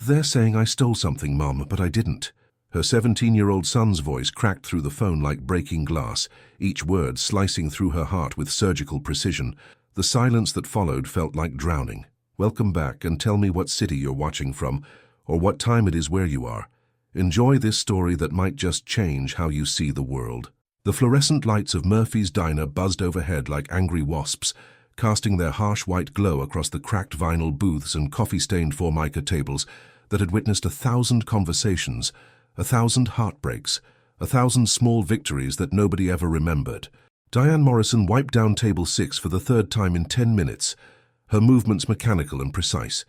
They're saying I stole something, Mom, but I didn't. Her 17-year-old son's voice cracked through the phone like breaking glass, each word slicing through her heart with surgical precision. The silence that followed felt like drowning. Welcome back, and tell me what city you're watching from, or what time it is where you are. Enjoy this story that might just change how you see the world. The fluorescent lights of Murphy's diner buzzed overhead like angry wasps, casting their harsh white glow across the cracked vinyl booths and coffee-stained formica tables that had witnessed 1,000 conversations, 1,000 heartbreaks, 1,000 small victories that nobody ever remembered. Diane Morrison wiped down table 6 for the third time in 10 minutes, her movements mechanical and precise,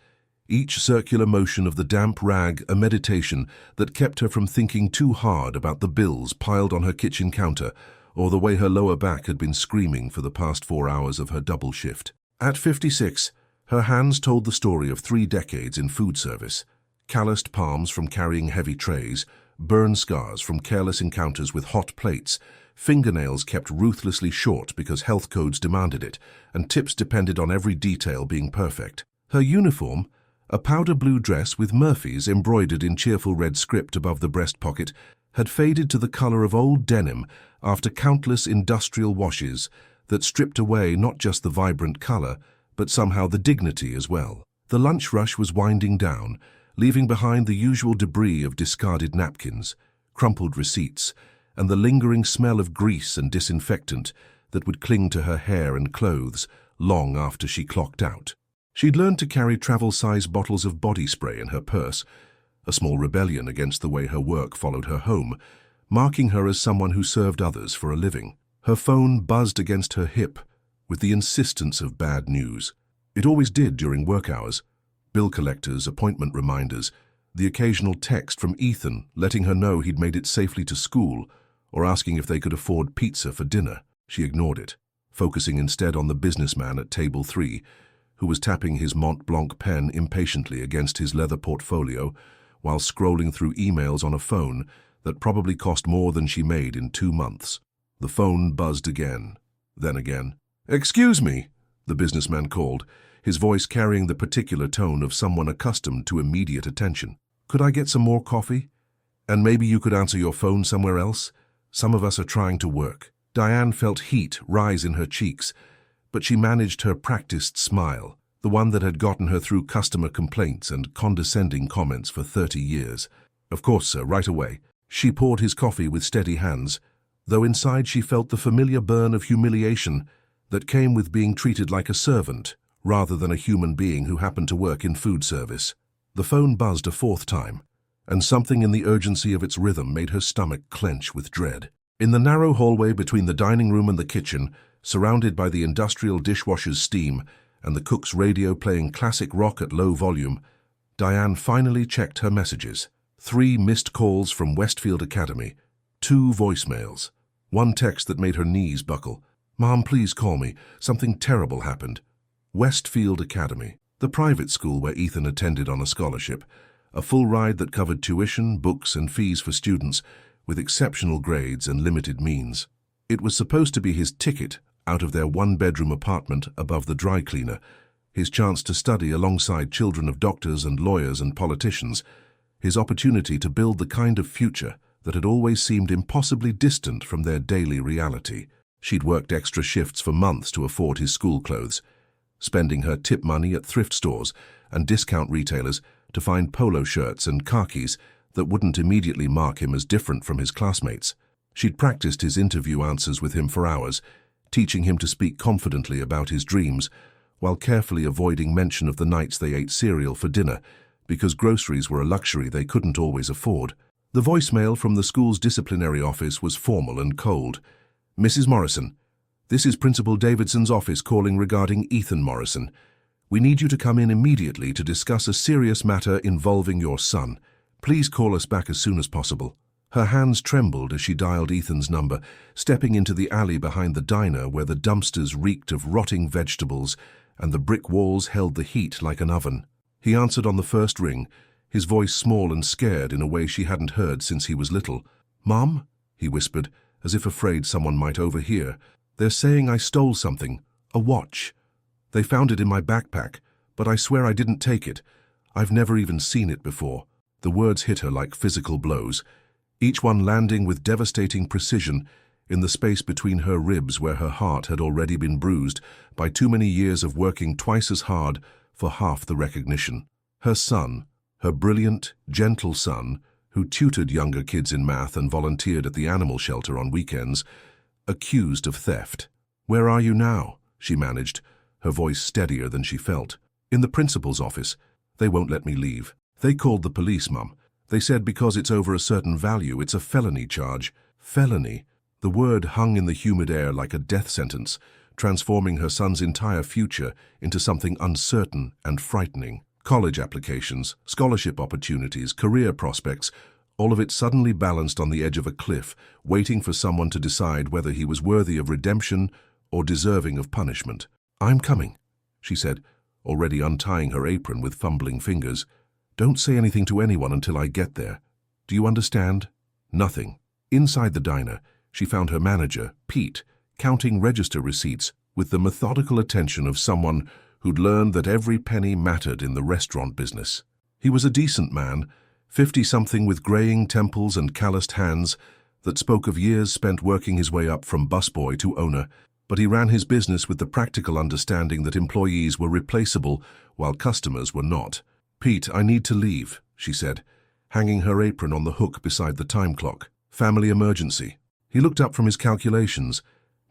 each circular motion of the damp rag a meditation that kept her from thinking too hard about the bills piled on her kitchen counter or the way her lower back had been screaming for the past 4 hours of her double shift. At 56, her hands told the story of 3 decades in food service, calloused palms from carrying heavy trays, burn scars from careless encounters with hot plates, fingernails kept ruthlessly short because health codes demanded it, and tips depended on every detail being perfect. Her uniform, a powder blue dress with Murphy's embroidered in cheerful red script above the breast pocket, had faded to the color of old denim after countless industrial washes that stripped away not just the vibrant color, but somehow the dignity as well. The lunch rush was winding down, leaving behind the usual debris of discarded napkins, crumpled receipts, and the lingering smell of grease and disinfectant that would cling to her hair and clothes long after she clocked out. She'd learned to carry travel-size bottles of body spray in her purse, a small rebellion against the way her work followed her home, marking her as someone who served others for a living. Her phone buzzed against her hip with the insistence of bad news. It always did during work hours. Bill collectors, appointment reminders, the occasional text from Ethan letting her know he'd made it safely to school or asking if they could afford pizza for dinner. She ignored it, focusing instead on the businessman at table 3, who was tapping his Mont Blanc pen impatiently against his leather portfolio while scrolling through emails on a phone that probably cost more than she made in 2 months. The phone buzzed again, then again. "Excuse me," the businessman called, his voice carrying the particular tone of someone accustomed to immediate attention. "Could I get some more coffee? And maybe you could answer your phone somewhere else? Some of us are trying to work." Diane felt heat rise in her cheeks, but she managed her practiced smile, the one that had gotten her through customer complaints and condescending comments for 30 years. "Of course, sir, right away." She poured his coffee with steady hands, though inside she felt the familiar burn of humiliation that came with being treated like a servant rather than a human being who happened to work in food service. The phone buzzed a 4th time, and something in the urgency of its rhythm made her stomach clench with dread. In the narrow hallway between the dining room and the kitchen, surrounded by the industrial dishwasher's steam and the cook's radio playing classic rock at low volume, Diane finally checked her messages. 3 missed calls from Westfield Academy, 2 voicemails, 1 text that made her knees buckle. "Mom, please call me. Something terrible happened." Westfield Academy, the private school where Ethan attended on a scholarship, a full ride that covered tuition, books, and fees for students with exceptional grades and limited means. It was supposed to be his ticket out of their 1-bedroom apartment above the dry cleaner, his chance to study alongside children of doctors and lawyers and politicians, his opportunity to build the kind of future that had always seemed impossibly distant from their daily reality. She'd worked extra shifts for months to afford his school clothes, spending her tip money at thrift stores and discount retailers to find polo shirts and khakis that wouldn't immediately mark him as different from his classmates. She'd practiced his interview answers with him for hours, teaching him to speak confidently about his dreams, while carefully avoiding mention of the nights they ate cereal for dinner, because groceries were a luxury they couldn't always afford. The voicemail from the school's disciplinary office was formal and cold. "Mrs. Morrison, this is Principal Davidson's office calling regarding Ethan Morrison. We need you to come in immediately to discuss a serious matter involving your son. Please call us back as soon as possible." Her hands trembled as she dialed Ethan's number, stepping into the alley behind the diner where the dumpsters reeked of rotting vegetables and the brick walls held the heat like an oven. He answered on the first ring, his voice small and scared in a way she hadn't heard since he was little. "Mom?" he whispered, as if afraid someone might overhear. "They're saying I stole something, a watch. They found it in my backpack, but I swear I didn't take it. I've never even seen it before." The words hit her like physical blows, each one landing with devastating precision in the space between her ribs where her heart had already been bruised by too many years of working twice as hard for half the recognition. Her son, her brilliant, gentle son, who tutored younger kids in math and volunteered at the animal shelter on weekends, accused of theft. "Where are you now?" she managed, her voice steadier than she felt. "In the principal's office. They won't let me leave. They called the police, Mum. They said because it's over a certain value, it's a felony charge." Felony? The word hung in the humid air like a death sentence, transforming her son's entire future into something uncertain and frightening. College applications, scholarship opportunities, career prospects, all of it suddenly balanced on the edge of a cliff, waiting for someone to decide whether he was worthy of redemption or deserving of punishment. "I'm coming," she said, already untying her apron with fumbling fingers. "Don't say anything to anyone until I get there. Do you understand?" Nothing. Inside the diner, she found her manager, Pete, counting register receipts with the methodical attention of someone who'd learned that every penny mattered in the restaurant business. He was a decent man, 50-something with graying temples and calloused hands that spoke of years spent working his way up from busboy to owner, but he ran his business with the practical understanding that employees were replaceable while customers were not. "Pete, I need to leave," she said, hanging her apron on the hook beside the time clock. "Family emergency." He looked up from his calculations,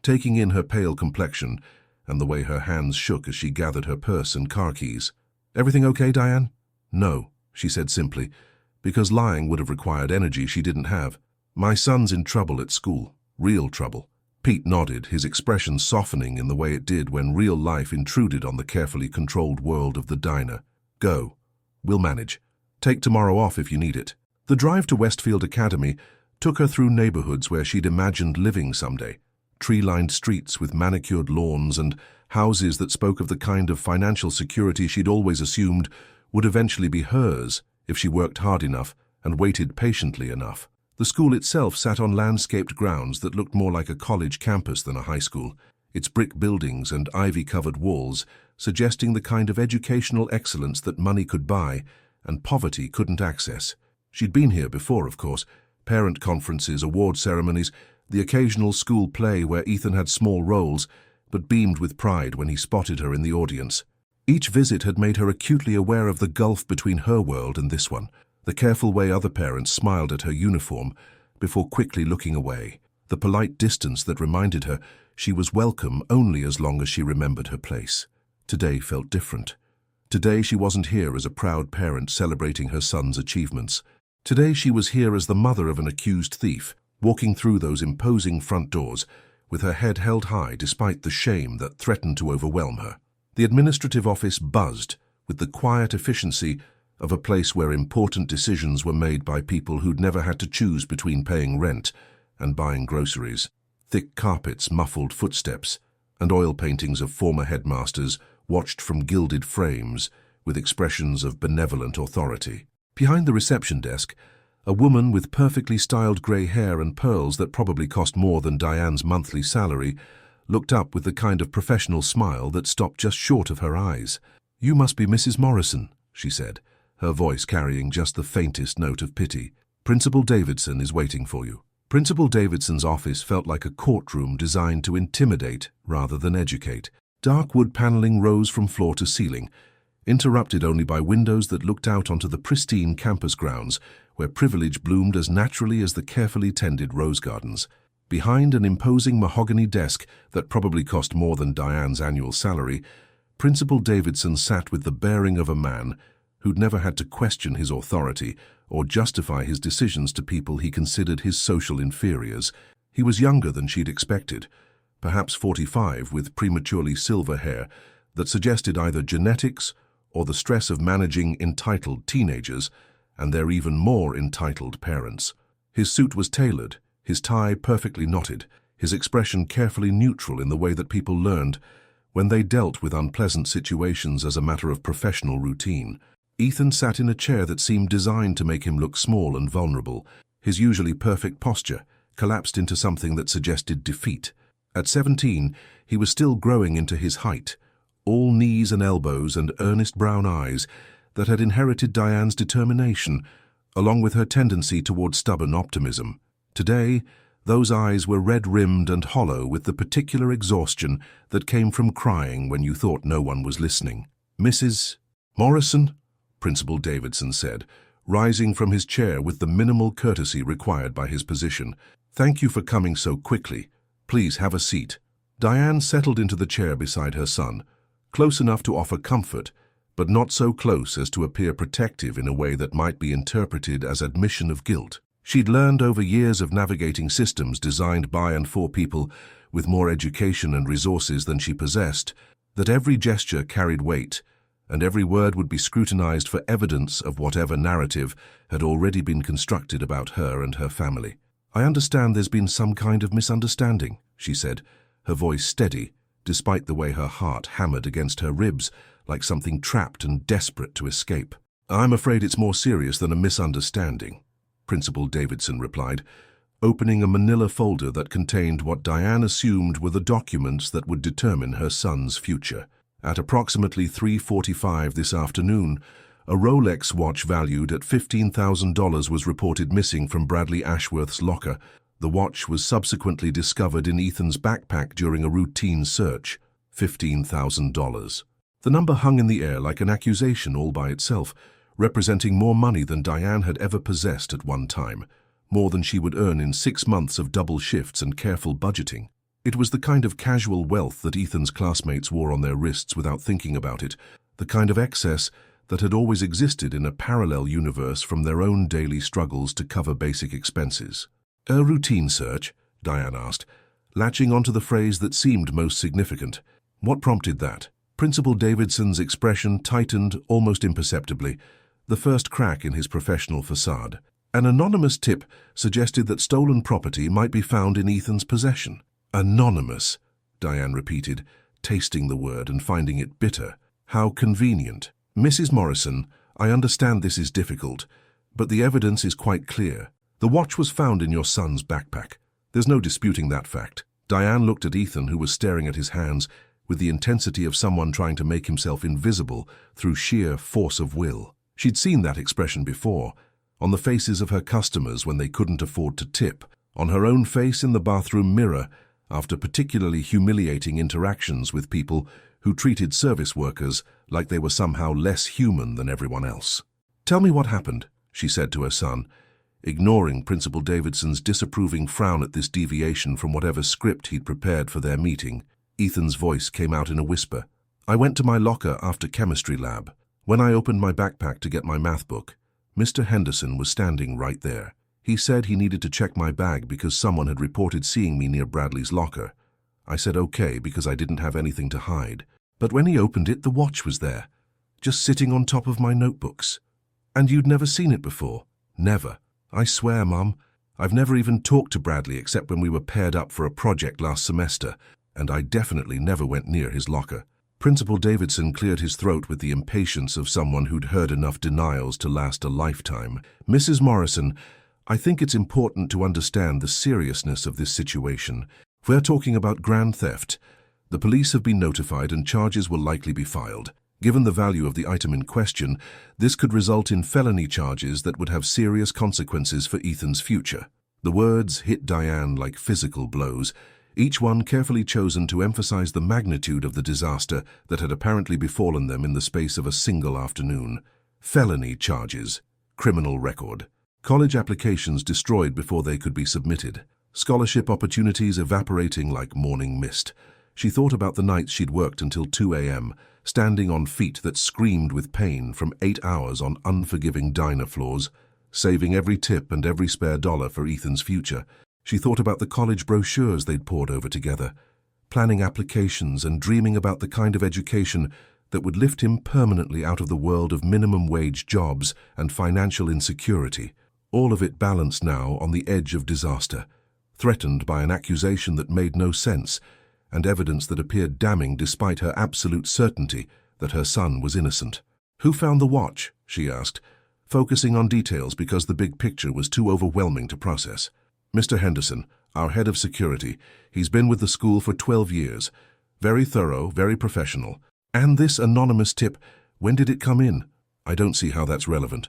taking in her pale complexion and the way her hands shook as she gathered her purse and car keys. "Everything okay, Diane?" "No," she said simply, because lying would have required energy she didn't have. "My son's in trouble at school. Real trouble." Pete nodded, his expression softening in the way it did when real life intruded on the carefully controlled world of the diner. "Go. We'll manage. Take tomorrow off if you need it." The drive to Westfield Academy took her through neighborhoods where she'd imagined living someday. Tree-lined streets with manicured lawns and houses that spoke of the kind of financial security she'd always assumed would eventually be hers if she worked hard enough and waited patiently enough. The school itself sat on landscaped grounds that looked more like a college campus than a high school, its brick buildings and ivy-covered walls suggesting the kind of educational excellence that money could buy and poverty couldn't access. She'd been here before, of course, parent conferences, award ceremonies, the occasional school play where Ethan had small roles, but beamed with pride when he spotted her in the audience. Each visit had made her acutely aware of the gulf between her world and this one, the careful way other parents smiled at her uniform before quickly looking away, the polite distance that reminded her she was welcome only as long as she remembered her place. Today felt different. Today she wasn't here as a proud parent celebrating her son's achievements. Today she was here as the mother of an accused thief, walking through those imposing front doors, with her head held high despite the shame that threatened to overwhelm her. The administrative office buzzed with the quiet efficiency of a place where important decisions were made by people who'd never had to choose between paying rent and buying groceries. Thick carpets, muffled footsteps, and oil paintings of former headmasters watched from gilded frames with expressions of benevolent authority. Behind the reception desk, a woman with perfectly styled grey hair and pearls that probably cost more than Diane's monthly salary looked up with the kind of professional smile that stopped just short of her eyes. "You must be Mrs. Morrison," she said, her voice carrying just the faintest note of pity. "Principal Davidson is waiting for you." Principal Davidson's office felt like a courtroom designed to intimidate rather than educate. Dark wood paneling rose from floor to ceiling, interrupted only by windows that looked out onto the pristine campus grounds where privilege bloomed as naturally as the carefully tended rose gardens. Behind an imposing mahogany desk that probably cost more than Diane's annual salary, Principal Davidson sat with the bearing of a man who'd never had to question his authority or justify his decisions to people he considered his social inferiors. He was younger than she'd expected, perhaps 45, with prematurely silver hair that suggested either genetics or the stress of managing entitled teenagers and their even more entitled parents. His suit was tailored, his tie perfectly knotted, his expression carefully neutral in the way that people learned when they dealt with unpleasant situations as a matter of professional routine. Ethan sat in a chair that seemed designed to make him look small and vulnerable. His usually perfect posture collapsed into something that suggested defeat. At 17, he was still growing into his height, all knees and elbows and earnest brown eyes that had inherited Diane's determination, along with her tendency toward stubborn optimism. Today, those eyes were red-rimmed and hollow with the particular exhaustion that came from crying when you thought no one was listening. "Mrs. Morrison?" Principal Davidson said, rising from his chair with the minimal courtesy required by his position. "Thank you for coming so quickly. Please have a seat." Diane settled into the chair beside her son, close enough to offer comfort, but not so close as to appear protective in a way that might be interpreted as admission of guilt. She'd learned over years of navigating systems designed by and for people with more education and resources than she possessed, that every gesture carried weight, and every word would be scrutinized for evidence of whatever narrative had already been constructed about her and her family. "I understand there's been some kind of misunderstanding," she said, her voice steady, despite the way her heart hammered against her ribs like something trapped and desperate to escape. "I'm afraid it's more serious than a misunderstanding," Principal Davidson replied, opening a manila folder that contained what Diane assumed were the documents that would determine her son's future. At approximately 3:45 this afternoon, a Rolex watch valued at $15,000 was reported missing from Bradley Ashworth's locker. The watch was subsequently discovered in Ethan's backpack during a routine search. $15,000. The number hung in the air like an accusation all by itself, representing more money than Diane had ever possessed at one time, more than she would earn in 6 months of double shifts and careful budgeting. It was the kind of casual wealth that Ethan's classmates wore on their wrists without thinking about it, the kind of excess that had always existed in a parallel universe from their own daily struggles to cover basic expenses. "A routine search?" Diane asked, latching onto the phrase that seemed most significant. "What prompted that?" Principal Davidson's expression tightened almost imperceptibly, the first crack in his professional facade. "An anonymous tip suggested that stolen property might be found in Ethan's possession." "Anonymous," Diane repeated, tasting the word and finding it bitter. "How convenient. Mrs. Morrison, I understand this is difficult, but the evidence is quite clear. The watch was found in your son's backpack. There's no disputing that fact." Diane looked at Ethan, who was staring at his hands with the intensity of someone trying to make himself invisible through sheer force of will. She'd seen that expression before, on the faces of her customers when they couldn't afford to tip, on her own face in the bathroom mirror after particularly humiliating interactions with people who treated service workers like they were somehow less human than everyone else. "Tell me what happened," she said to her son, ignoring Principal Davidson's disapproving frown at this deviation from whatever script he'd prepared for their meeting. Ethan's voice came out in a whisper. "I went to my locker after chemistry lab. When I opened my backpack to get my math book, Mr. Henderson was standing right there. He said he needed to check my bag because someone had reported seeing me near Bradley's locker. I said okay because I didn't have anything to hide. But when he opened it, the watch was there, just sitting on top of my notebooks. And you'd never seen it before?" "Never. I swear, Mum. I've never even talked to Bradley except when we were paired up for a project last semester, and I definitely never went near his locker." Principal Davidson cleared his throat with the impatience of someone who'd heard enough denials to last a lifetime. "Mrs. Morrison, I think it's important to understand the seriousness of this situation. We're talking about grand theft. The police have been notified and charges will likely be filed. Given the value of the item in question, this could result in felony charges that would have serious consequences for Ethan's future." The words hit Diane like physical blows, each one carefully chosen to emphasize the magnitude of the disaster that had apparently befallen them in the space of a single afternoon. Felony charges, criminal record, college applications destroyed before they could be submitted, scholarship opportunities evaporating like morning mist. She thought about the nights she'd worked until 2 a.m., standing on feet that screamed with pain from 8 hours on unforgiving diner floors, saving every tip and every spare dollar for Ethan's future. She thought about the college brochures they'd pored over together, planning applications and dreaming about the kind of education that would lift him permanently out of the world of minimum wage jobs and financial insecurity. All of it balanced now on the edge of disaster, threatened by an accusation that made no sense and evidence that appeared damning despite her absolute certainty that her son was innocent. "Who found the watch?" she asked, focusing on details because the big picture was too overwhelming to process. "Mr. Henderson, our head of security. He's been with the school for 12 years. Very thorough, very professional. And this anonymous tip, when did it come in?" I don't see how that's relevant.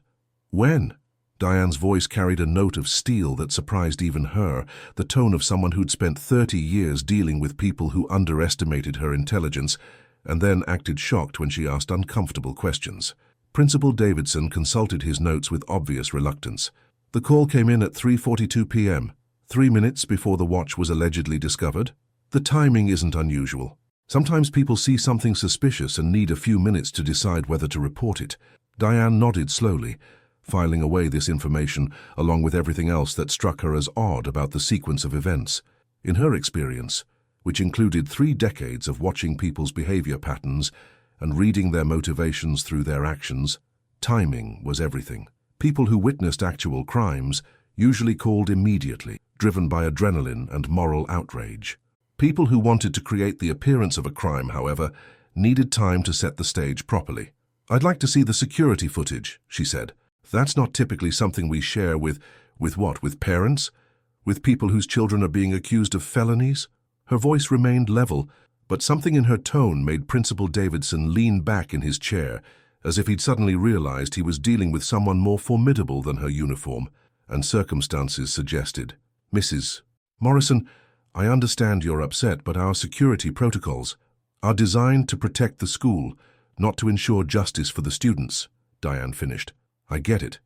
When? Diane's voice carried a note of steel that surprised even her, the tone of someone who'd spent 30 years dealing with people who underestimated her intelligence and then acted shocked when she asked uncomfortable questions. Principal Davidson consulted his notes with obvious reluctance. The call came in at 3:42 p.m., 3 minutes before the watch was allegedly discovered. The timing isn't unusual. Sometimes people see something suspicious and need a few minutes to decide whether to report it. Diane nodded slowly, filing away this information along with everything else that struck her as odd about the sequence of events. In her experience, which included 3 decades of watching people's behavior patterns and reading their motivations through their actions, timing was everything. People who witnessed actual crimes usually called immediately, driven by adrenaline and moral outrage. People who wanted to create the appearance of a crime, however, needed time to set the stage properly. "I'd like to see the security footage," she said. "That's not typically something we share with what? With parents? With people whose children are being accused of felonies?" Her voice remained level, but something in her tone made Principal Davidson lean back in his chair, as if he'd suddenly realized he was dealing with someone more formidable than her uniform, and circumstances suggested. "Mrs. Morrison, I understand you're upset, but our security protocols are designed to protect the school, not to ensure justice for the students," Diane finished. "I get it,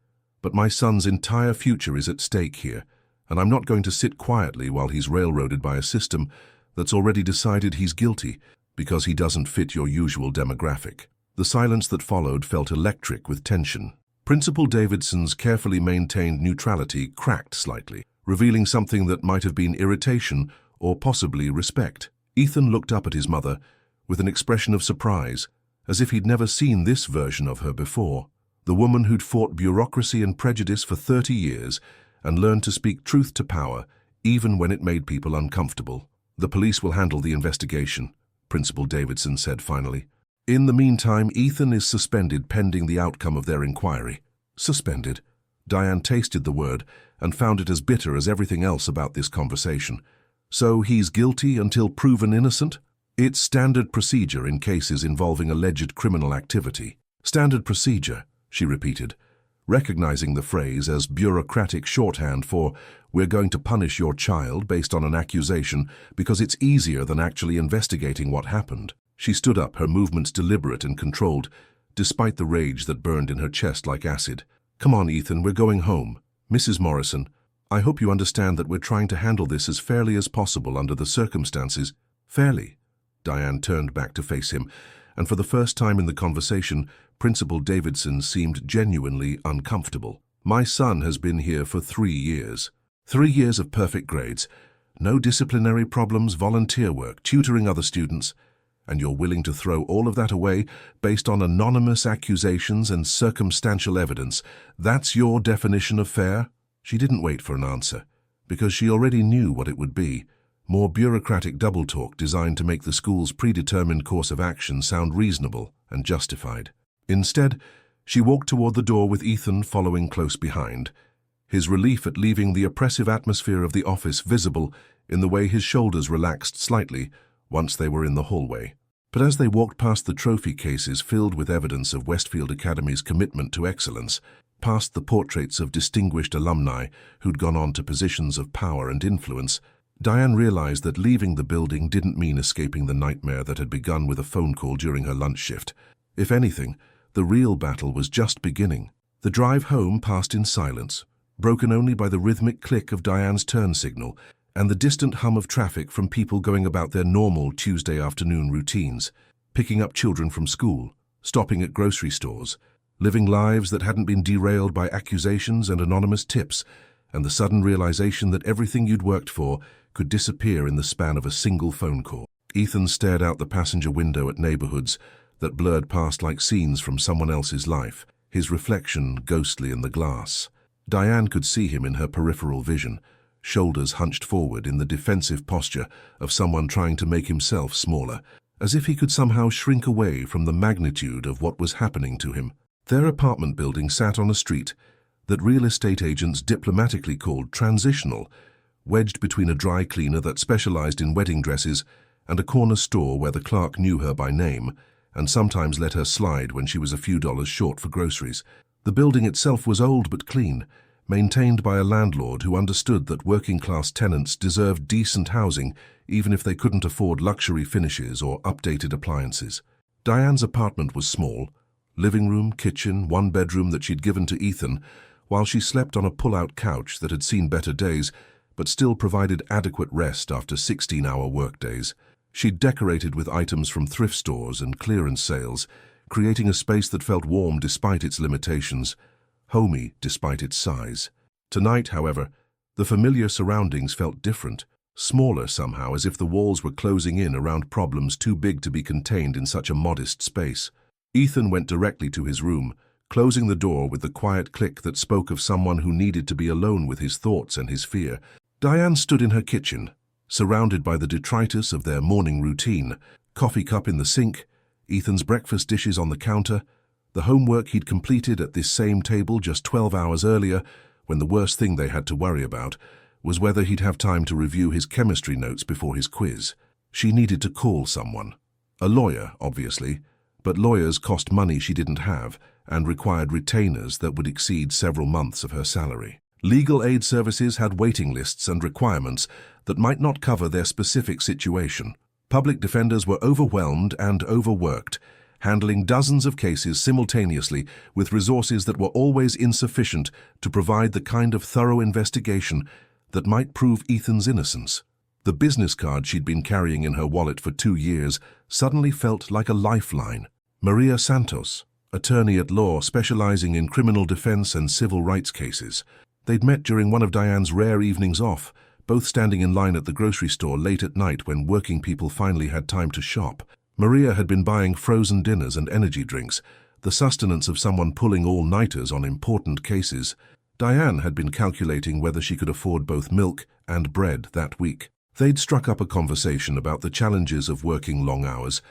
but my son's entire future is at stake here, and I'm not going to sit quietly while he's railroaded by a system that's already decided he's guilty because he doesn't fit your usual demographic." The silence that followed felt electric with tension. Principal Davidson's carefully maintained neutrality cracked slightly, revealing something that might have been irritation or possibly respect. Ethan looked up at his mother with an expression of surprise, as if he'd never seen this version of her before. The woman who'd fought bureaucracy and prejudice for 30 years and learned to speak truth to power, even when it made people uncomfortable. "The police will handle the investigation," Principal Davidson said finally. "In the meantime, Ethan is suspended pending the outcome of their inquiry." Suspended? Diane tasted the word and found it as bitter as everything else about this conversation. So he's guilty until proven innocent? It's standard procedure in cases involving alleged criminal activity. "Standard procedure," she repeated, recognizing the phrase as bureaucratic shorthand for "we're going to punish your child based on an accusation because it's easier than actually investigating what happened." She stood up, her movements deliberate and controlled, despite the rage that burned in her chest like acid. "Come on, Ethan, we're going home. Mrs. Morrison, I hope you understand that we're trying to handle this as fairly as possible under the circumstances." "Fairly?" Diane turned back to face him, and for the first time in the conversation, Principal Davidson seemed genuinely uncomfortable. "My son has been here for 3 years. 3 years of perfect grades, no disciplinary problems, volunteer work, tutoring other students, and you're willing to throw all of that away based on anonymous accusations and circumstantial evidence. That's your definition of fair?" She didn't wait for an answer, because she already knew what it would be. More bureaucratic double talk designed to make the school's predetermined course of action sound reasonable and justified. Instead, she walked toward the door with Ethan following close behind, his relief at leaving the oppressive atmosphere of the office visible in the way his shoulders relaxed slightly once they were in the hallway. But as they walked past the trophy cases filled with evidence of Westfield Academy's commitment to excellence, past the portraits of distinguished alumni who'd gone on to positions of power and influence, Diane realized that leaving the building didn't mean escaping the nightmare that had begun with a phone call during her lunch shift. If anything, the real battle was just beginning. The drive home passed in silence, broken only by the rhythmic click of Diane's turn signal and the distant hum of traffic from people going about their normal Tuesday afternoon routines, picking up children from school, stopping at grocery stores, living lives that hadn't been derailed by accusations and anonymous tips, and the sudden realization that everything you'd worked for could disappear in the span of a single phone call. Ethan stared out the passenger window at neighborhoods that blurred past like scenes from someone else's life, his reflection ghostly in the glass. Diane could see him in her peripheral vision, shoulders hunched forward in the defensive posture of someone trying to make himself smaller, as if he could somehow shrink away from the magnitude of what was happening to him. Their apartment building sat on a street that real estate agents diplomatically called transitional, wedged between a dry cleaner that specialized in wedding dresses and a corner store where the clerk knew her by name and sometimes let her slide when she was a few dollars short for groceries. The building itself was old but clean, maintained by a landlord who understood that working-class tenants deserved decent housing even if they couldn't afford luxury finishes or updated appliances. Diane's apartment was small, living room, kitchen, one bedroom that she'd given to Ethan, while she slept on a pull-out couch that had seen better days but still provided adequate rest after 16-hour workdays. She'd decorated with items from thrift stores and clearance sales, creating a space that felt warm despite its limitations, homey despite its size. Tonight, however, the familiar surroundings felt different, smaller somehow, as if the walls were closing in around problems too big to be contained in such a modest space. Ethan went directly to his room, closing the door with the quiet click that spoke of someone who needed to be alone with his thoughts and his fear. Diane stood in her kitchen, surrounded by the detritus of their morning routine, coffee cup in the sink, Ethan's breakfast dishes on the counter, the homework he'd completed at this same table just 12 hours earlier, when the worst thing they had to worry about was whether he'd have time to review his chemistry notes before his quiz. She needed to call someone. A lawyer, obviously, but lawyers cost money she didn't have and required retainers that would exceed several months of her salary. Legal aid services had waiting lists and requirements that might not cover their specific situation. Public defenders were overwhelmed and overworked, handling dozens of cases simultaneously with resources that were always insufficient to provide the kind of thorough investigation that might prove Ethan's innocence. The business card she'd been carrying in her wallet for 2 years suddenly felt like a lifeline. Maria Santos, attorney at law specializing in criminal defense and civil rights cases. They'd met during one of Diane's rare evenings off, both standing in line at the grocery store late at night when working people finally had time to shop. Maria had been buying frozen dinners and energy drinks, the sustenance of someone pulling all-nighters on important cases. Diane had been calculating whether she could afford both milk and bread that week. They'd struck up a conversation about the challenges of working long hours,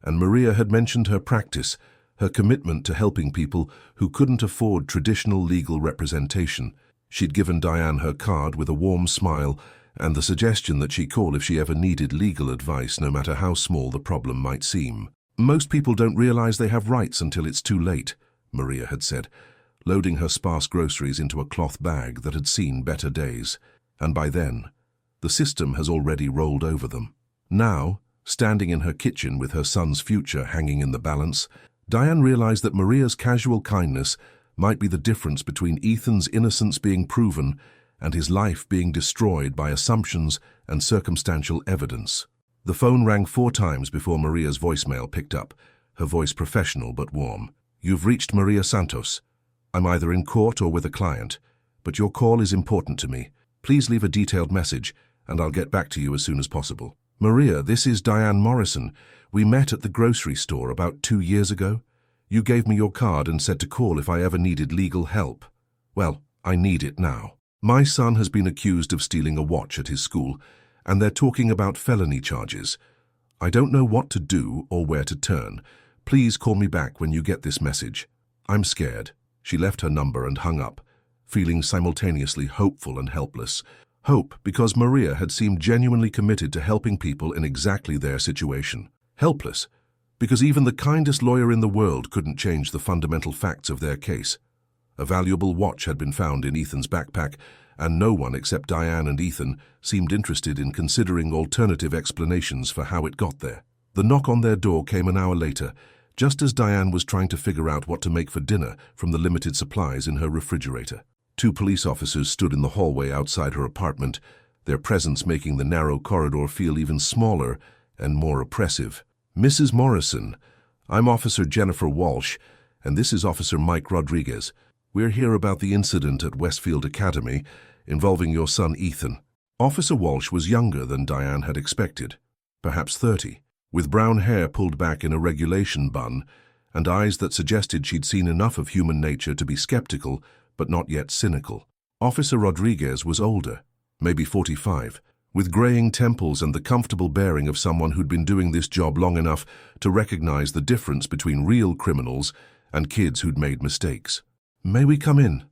and Maria had mentioned her practice, her commitment to helping people who couldn't afford traditional legal representation. She'd given Diane her card with a warm smile and the suggestion that she call if she ever needed legal advice, no matter how small the problem might seem. "Most people don't realize they have rights until it's too late," Maria had said, loading her sparse groceries into a cloth bag that had seen better days. And by then, the system has already rolled over them. Now, standing in her kitchen with her son's future hanging in the balance, Diane realized that Maria's casual kindness might be the difference between Ethan's innocence being proven and his life being destroyed by assumptions and circumstantial evidence. The phone rang 4 times before Maria's voicemail picked up, her voice professional but warm. "You've reached Maria Santos. I'm either in court or with a client, but your call is important to me. Please leave a detailed message, and I'll get back to you as soon as possible." "Maria, this is Diane Morrison. We met at the grocery store about 2 years ago. You gave me your card and said to call if I ever needed legal help. Well, I need it now. My son has been accused of stealing a watch at his school, and they're talking about felony charges. I don't know what to do or where to turn. Please call me back when you get this message. I'm scared." She left her number and hung up, feeling simultaneously hopeful and helpless. Hope because Maria had seemed genuinely committed to helping people in exactly their situation. Helpless because even the kindest lawyer in the world couldn't change the fundamental facts of their case. A valuable watch had been found in Ethan's backpack, and no one except Diane and Ethan seemed interested in considering alternative explanations for how it got there. The knock on their door came an hour later, just as Diane was trying to figure out what to make for dinner from the limited supplies in her refrigerator. 2 police officers stood in the hallway outside her apartment, their presence making the narrow corridor feel even smaller and more oppressive. "Mrs. Morrison, I'm Officer Jennifer Walsh, and this is Officer Mike Rodriguez. We're here about the incident at Westfield Academy involving your son Ethan." Officer Walsh was younger than Diane had expected, perhaps 30, with brown hair pulled back in a regulation bun and eyes that suggested she'd seen enough of human nature to be skeptical but not yet cynical. Officer Rodriguez was older, maybe 45, with graying temples and the comfortable bearing of someone who'd been doing this job long enough to recognize the difference between real criminals and kids who'd made mistakes. "May we come in?"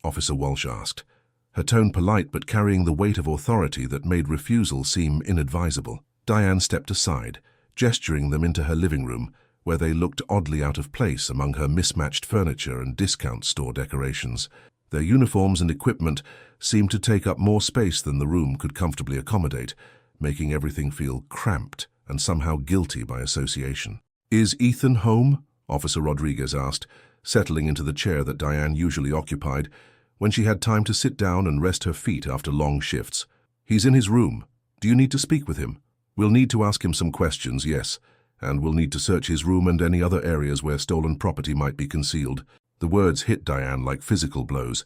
Officer Walsh asked, her tone polite but carrying the weight of authority that made refusal seem inadvisable. Diane stepped aside, gesturing them into her living room, where they looked oddly out of place among her mismatched furniture and discount store decorations. Their uniforms and equipment seemed to take up more space than the room could comfortably accommodate, making everything feel cramped and somehow guilty by association. "Is Ethan home?" Officer Rodriguez asked, settling into the chair that Diane usually occupied, when she had time to sit down and rest her feet after long shifts. "He's in his room. Do you need to speak with him?" "We'll need to ask him some questions, yes, and we'll need to search his room and any other areas where stolen property might be concealed." The words hit Diane like physical blows,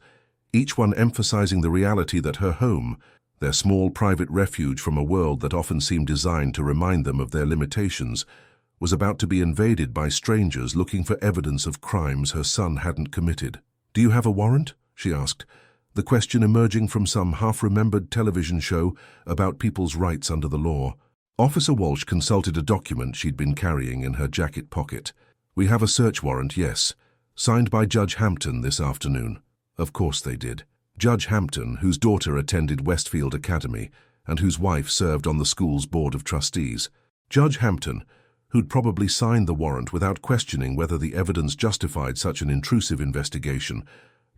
each one emphasizing the reality that her home, their small private refuge from a world that often seemed designed to remind them of their limitations, was about to be invaded by strangers looking for evidence of crimes her son hadn't committed. "Do you have a warrant?" she asked, the question emerging from some half-remembered television show about people's rights under the law. Officer Walsh consulted a document she'd been carrying in her jacket pocket. "We have a search warrant, yes. Signed by Judge Hampton this afternoon." Of course they did. Judge Hampton, whose daughter attended Westfield Academy and whose wife served on the school's board of trustees. Judge Hampton, who'd probably signed the warrant without questioning whether the evidence justified such an intrusive investigation,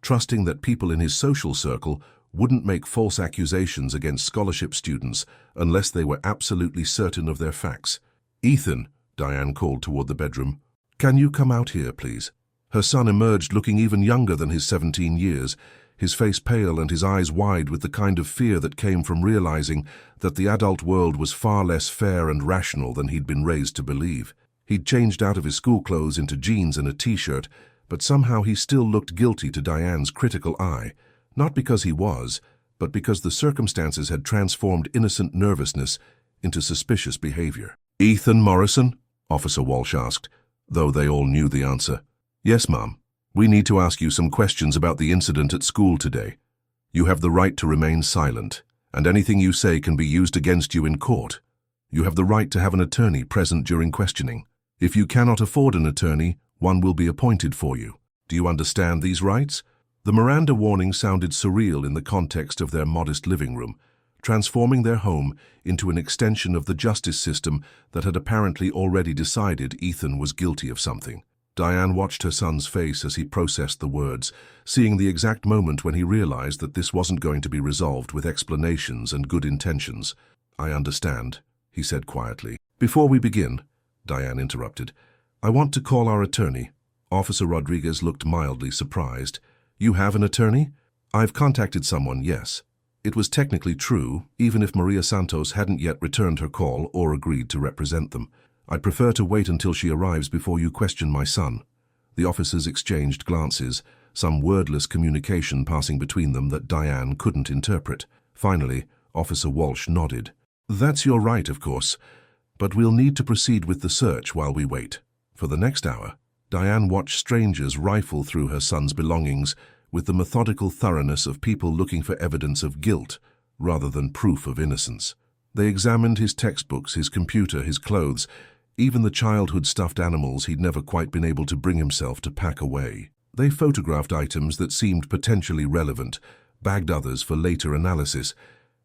trusting that people in his social circle wouldn't make false accusations against scholarship students unless they were absolutely certain of their facts. "Ethan," Diane called toward the bedroom, "can you come out here, please?" Her son emerged looking even younger than his 17 years, his face pale and his eyes wide with the kind of fear that came from realizing that the adult world was far less fair and rational than he'd been raised to believe. He'd changed out of his school clothes into jeans and a t-shirt, but somehow he still looked guilty to Diane's critical eye, not because he was, but because the circumstances had transformed innocent nervousness into suspicious behavior. "Ethan Morrison?" Officer Walsh asked, though they all knew the answer. "Yes, Mom. We need to ask you some questions about the incident at school today. You have the right to remain silent, and anything you say can be used against you in court. You have the right to have an attorney present during questioning. If you cannot afford an attorney, one will be appointed for you. Do you understand these rights?" The Miranda warning sounded surreal in the context of their modest living room, transforming their home into an extension of the justice system that had apparently already decided Ethan was guilty of something. Diane watched her son's face as he processed the words, seeing the exact moment when he realized that this wasn't going to be resolved with explanations and good intentions. "I understand," he said quietly. "Before we begin," Diane interrupted, "I want to call our attorney." Officer Rodriguez looked mildly surprised. "You have an attorney?" "I've contacted someone, yes." It was technically true, even if Maria Santos hadn't yet returned her call or agreed to represent them. "I'd prefer to wait until she arrives before you question my son." The officers exchanged glances, some wordless communication passing between them that Diane couldn't interpret. Finally, Officer Walsh nodded. "That's your right, of course, but we'll need to proceed with the search while we wait." For the next hour, Diane watched strangers rifle through her son's belongings with the methodical thoroughness of people looking for evidence of guilt rather than proof of innocence. They examined his textbooks, his computer, his clothes, even the childhood stuffed animals he'd never quite been able to bring himself to pack away. They photographed items that seemed potentially relevant, bagged others for later analysis,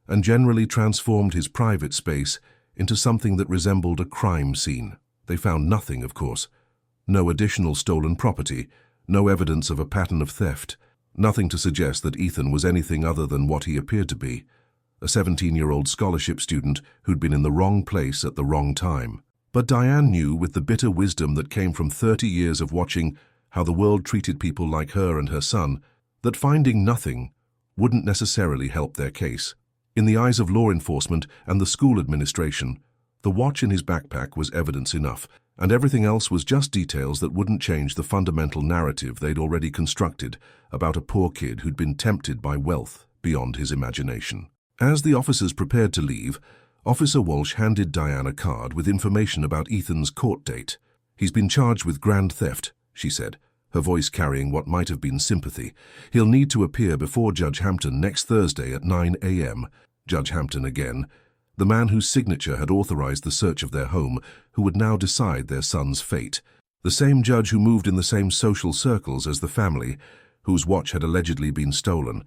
and generally transformed his private space into something that resembled a crime scene. They found nothing, of course. No additional stolen property, no evidence of a pattern of theft, nothing to suggest that Ethan was anything other than what he appeared to be, a 17-year-old scholarship student who'd been in the wrong place at the wrong time. But Diane knew, with the bitter wisdom that came from 30 years of watching how the world treated people like her and her son, that finding nothing wouldn't necessarily help their case. In the eyes of law enforcement and the school administration, the watch in his backpack was evidence enough, and everything else was just details that wouldn't change the fundamental narrative they'd already constructed about a poor kid who'd been tempted by wealth beyond his imagination. As the officers prepared to leave, Officer Walsh handed Diane a card with information about Ethan's court date. "He's been charged with grand theft," she said, her voice carrying what might have been sympathy. "He'll need to appear before Judge Hampton next Thursday at 9 a.m. Judge Hampton again, the man whose signature had authorized the search of their home, who would now decide their son's fate. The same judge who moved in the same social circles as the family, whose watch had allegedly been stolen,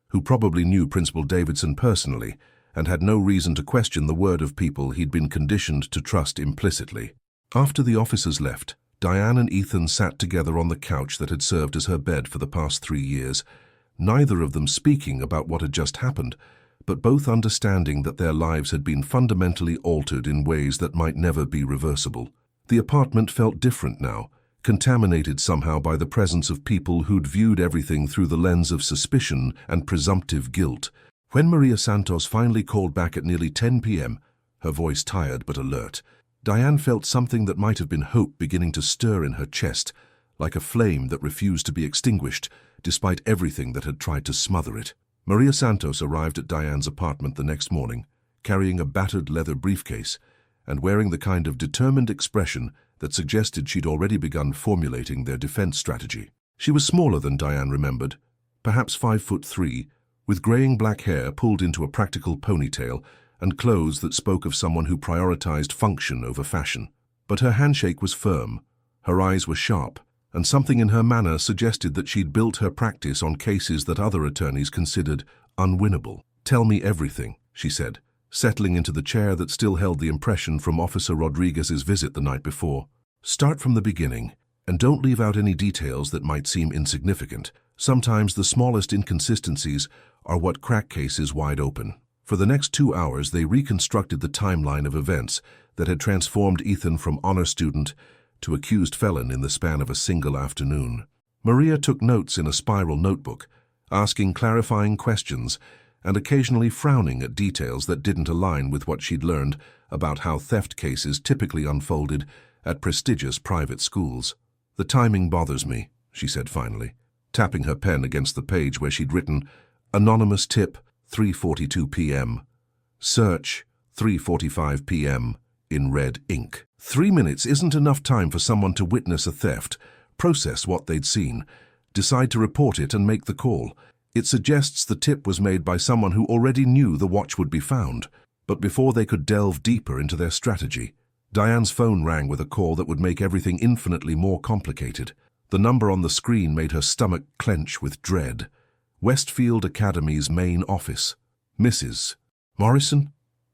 who probably knew Principal Davidson personally, and had no reason to question the word of people he'd been conditioned to trust implicitly. After the officers left, Diane and Ethan sat together on the couch that had served as her bed for the past 3 years, neither of them speaking about what had just happened, but both understanding that their lives had been fundamentally altered in ways that might never be reversible. The apartment felt different now, contaminated somehow by the presence of people who'd viewed everything through the lens of suspicion and presumptive guilt. When Maria Santos finally called back at nearly 10 p.m., her voice tired but alert, Diane felt something that might have been hope beginning to stir in her chest, like a flame that refused to be extinguished, despite everything that had tried to smother it. Maria Santos arrived at Diane's apartment the next morning, carrying a battered leather briefcase, and wearing the kind of determined expression that suggested she'd already begun formulating their defense strategy. She was smaller than Diane remembered, perhaps 5'3", with graying black hair pulled into a practical ponytail and clothes that spoke of someone who prioritized function over fashion. But her handshake was firm, her eyes were sharp, and something in her manner suggested that she'd built her practice on cases that other attorneys considered unwinnable. "Tell me everything," she said, settling into the chair that still held the impression from Officer Rodriguez's visit the night before. "Start from the beginning, and don't leave out any details that might seem insignificant. Sometimes the smallest inconsistencies are what crack cases wide open." For the next 2 hours, they reconstructed the timeline of events that had transformed Ethan from honor student to accused felon in the span of a single afternoon. Maria took notes in a spiral notebook, asking clarifying questions and occasionally frowning at details that didn't align with what she'd learned about how theft cases typically unfolded at prestigious private schools. "The timing bothers me," she said finally, tapping her pen against the page where she'd written, "Anonymous tip, 3:42 p.m. Search, 3:45 p.m. in red ink." 3 minutes isn't enough time for someone to witness a theft, process what they'd seen, decide to report it and make the call. It suggests the tip was made by someone who already knew the watch would be found. But before they could delve deeper into their strategy, Diane's phone rang with a call that would make everything infinitely more complicated. The number on the screen made her stomach clench with dread. Westfield Academy's main office. "Mrs. Morrison?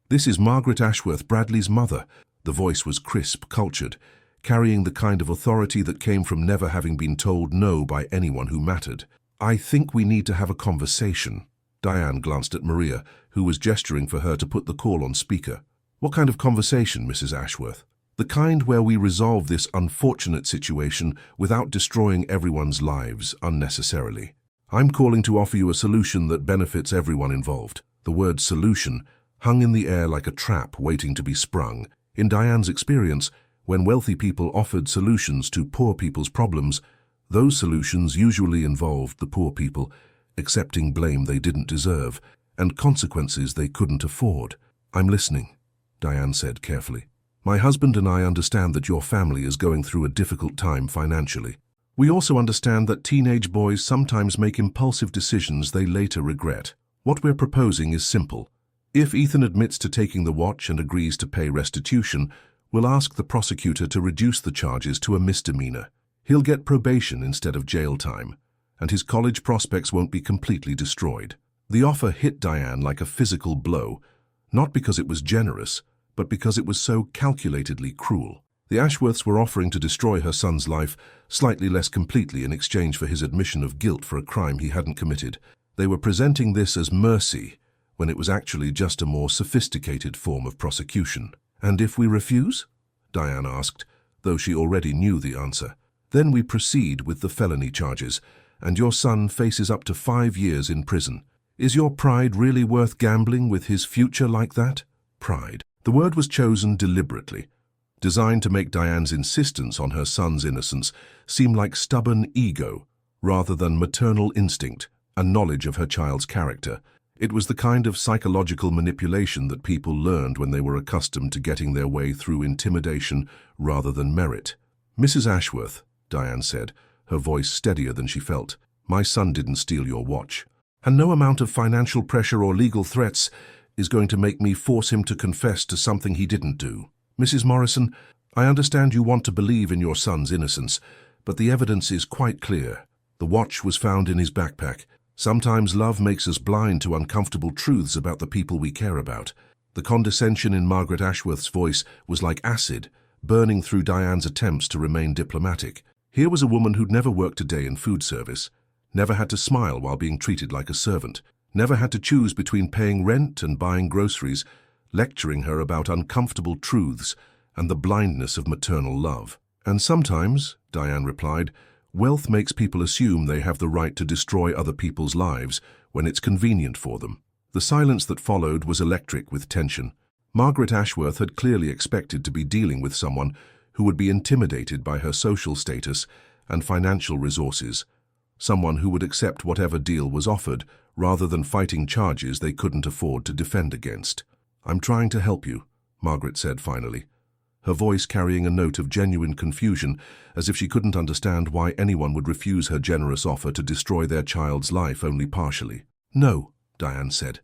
This is Margaret Ashworth, Bradley's mother." The voice was crisp, cultured, carrying the kind of authority that came from never having been told no by anyone who mattered. "I think we need to have a conversation." Diane glanced at Maria, who was gesturing for her to put the call on speaker. "What kind of conversation, Mrs. Ashworth?" "The kind where we resolve this unfortunate situation without destroying everyone's lives unnecessarily. I'm calling to offer you a solution that benefits everyone involved." The word solution hung in the air like a trap waiting to be sprung. In Diane's experience, when wealthy people offered solutions to poor people's problems, those solutions usually involved the poor people accepting blame they didn't deserve and consequences they couldn't afford. "I'm listening," Diane said carefully. "My husband and I understand that your family is going through a difficult time financially. We also understand that teenage boys sometimes make impulsive decisions they later regret. What we're proposing is simple. If Ethan admits to taking the watch and agrees to pay restitution, we'll ask the prosecutor to reduce the charges to a misdemeanor. He'll get probation instead of jail time, and his college prospects won't be completely destroyed." The offer hit Diane like a physical blow, not because it was generous, but because it was so calculatedly cruel. The Ashworths were offering to destroy her son's life slightly less completely in exchange for his admission of guilt for a crime he hadn't committed. They were presenting this as mercy, when it was actually just a more sophisticated form of prosecution. "And if we refuse?" Diane asked, though she already knew the answer. "Then we proceed with the felony charges, and your son faces up to 5 years in prison. Is your pride really worth gambling with his future like that?" Pride. The word was chosen deliberately, designed to make Diane's insistence on her son's innocence seem like stubborn ego rather than maternal instinct and knowledge of her child's character. It was the kind of psychological manipulation that people learned when they were accustomed to getting their way through intimidation rather than merit. "Mrs. Ashworth," Diane said, her voice steadier than she felt, "my son didn't steal your watch, and no amount of financial pressure or legal threats is going to make me force him to confess to something he didn't do. Mrs. Morrison, I understand you want to believe in your son's innocence, but the evidence is quite clear. The watch was found in his backpack. Sometimes love makes us blind to uncomfortable truths about the people we care about." The condescension in Margaret Ashworth's voice was like acid, burning through Diane's attempts to remain diplomatic. Here was a woman who'd never worked a day in food service, never had to smile while being treated like a servant, never had to choose between paying rent and buying groceries, lecturing her about uncomfortable truths and the blindness of maternal love. "And sometimes," Diane replied, "wealth makes people assume they have the right to destroy other people's lives when it's convenient for them." The silence that followed was electric with tension. Margaret Ashworth had clearly expected to be dealing with someone who would be intimidated by her social status and financial resources, someone who would accept whatever deal was offered rather than fighting charges they couldn't afford to defend against. "I'm trying to help you," Margaret said finally, her voice carrying a note of genuine confusion, as if she couldn't understand why anyone would refuse her generous offer to destroy their child's life only partially. "No," Diane said,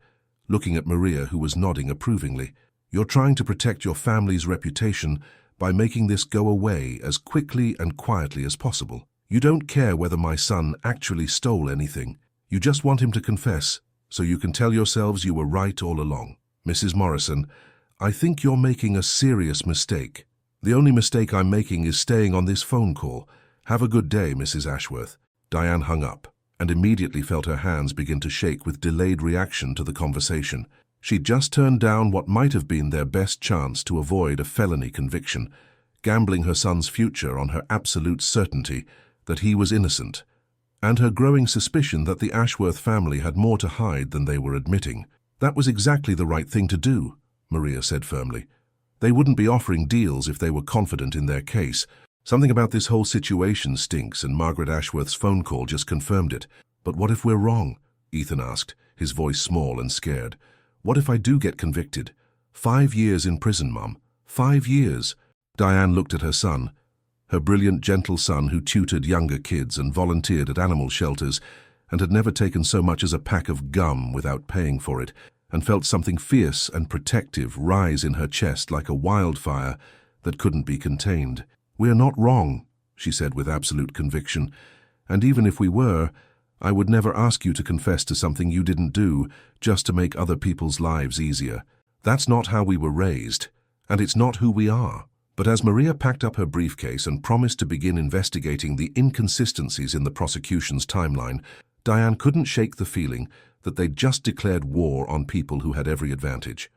looking at Maria, who was nodding approvingly. "You're trying to protect your family's reputation by making this go away as quickly and quietly as possible. You don't care whether my son actually stole anything. You just want him to confess, so you can tell yourselves you were right all along. Mrs. Morrison, I think you're making a serious mistake. The only mistake I'm making is staying on this phone call. Have a good day, Mrs. Ashworth." Diane hung up and immediately felt her hands begin to shake with delayed reaction to the conversation. She'd just turned down what might have been their best chance to avoid a felony conviction, gambling her son's future on her absolute certainty that he was innocent, and her growing suspicion that the Ashworth family had more to hide than they were admitting. "That was exactly the right thing to do," Maria said firmly. "They wouldn't be offering deals if they were confident in their case. Something about this whole situation stinks, and Margaret Ashworth's phone call just confirmed it." "But what if we're wrong?" Ethan asked, his voice small and scared. "What if I do get convicted? 5 years in prison, Mum. 5 years." Diane looked at her son, her brilliant, gentle son who tutored younger kids and volunteered at animal shelters and had never taken so much as a pack of gum without paying for it, and felt something fierce and protective rise in her chest like a wildfire that couldn't be contained. "We're not wrong," she said with absolute conviction, "and even if we were, I would never ask you to confess to something you didn't do just to make other people's lives easier. That's not how we were raised, and it's not who we are." But as Maria packed up her briefcase and promised to begin investigating the inconsistencies in the prosecution's timeline, Diane couldn't shake the feeling that they'd just declared war on people who had every advantage: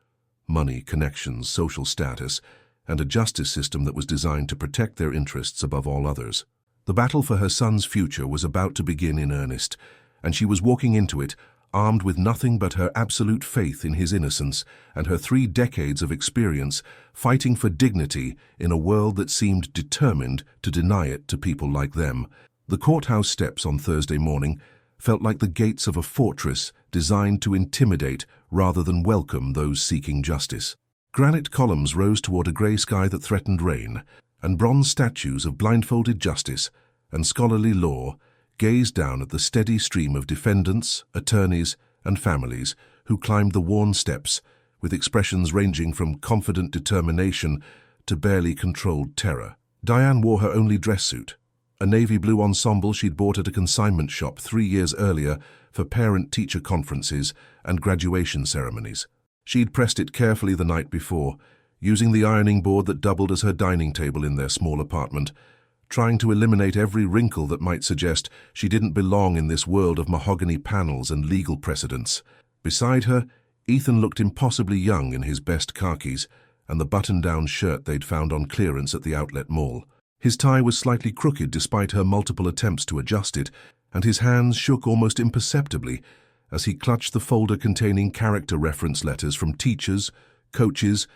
money, connections, social status, and a justice system that was designed to protect their interests above all others. The battle for her son's future was about to begin in earnest, and she was walking into it armed with nothing but her absolute faith in his innocence and her 3 decades of experience fighting for dignity in a world that seemed determined to deny it to people like them. The courthouse steps on Thursday morning felt like the gates of a fortress designed to intimidate rather than welcome those seeking justice. Granite columns rose toward a grey sky that threatened rain, and bronze statues of blindfolded justice and scholarly law gazed down at the steady stream of defendants, attorneys, and families who climbed the worn steps with expressions ranging from confident determination to barely controlled terror. Diane wore her only dress suit, a navy blue ensemble she'd bought at a consignment shop 3 years earlier for parent-teacher conferences and graduation ceremonies. She'd pressed it carefully the night before, using the ironing board that doubled as her dining table in their small apartment, trying to eliminate every wrinkle that might suggest she didn't belong in this world of mahogany panels and legal precedents. Beside her, Ethan looked impossibly young in his best khakis and the button-down shirt they'd found on clearance at the outlet mall. His tie was slightly crooked despite her multiple attempts to adjust it, and his hands shook almost imperceptibly as he clutched the folder containing character reference letters from teachers, coaches,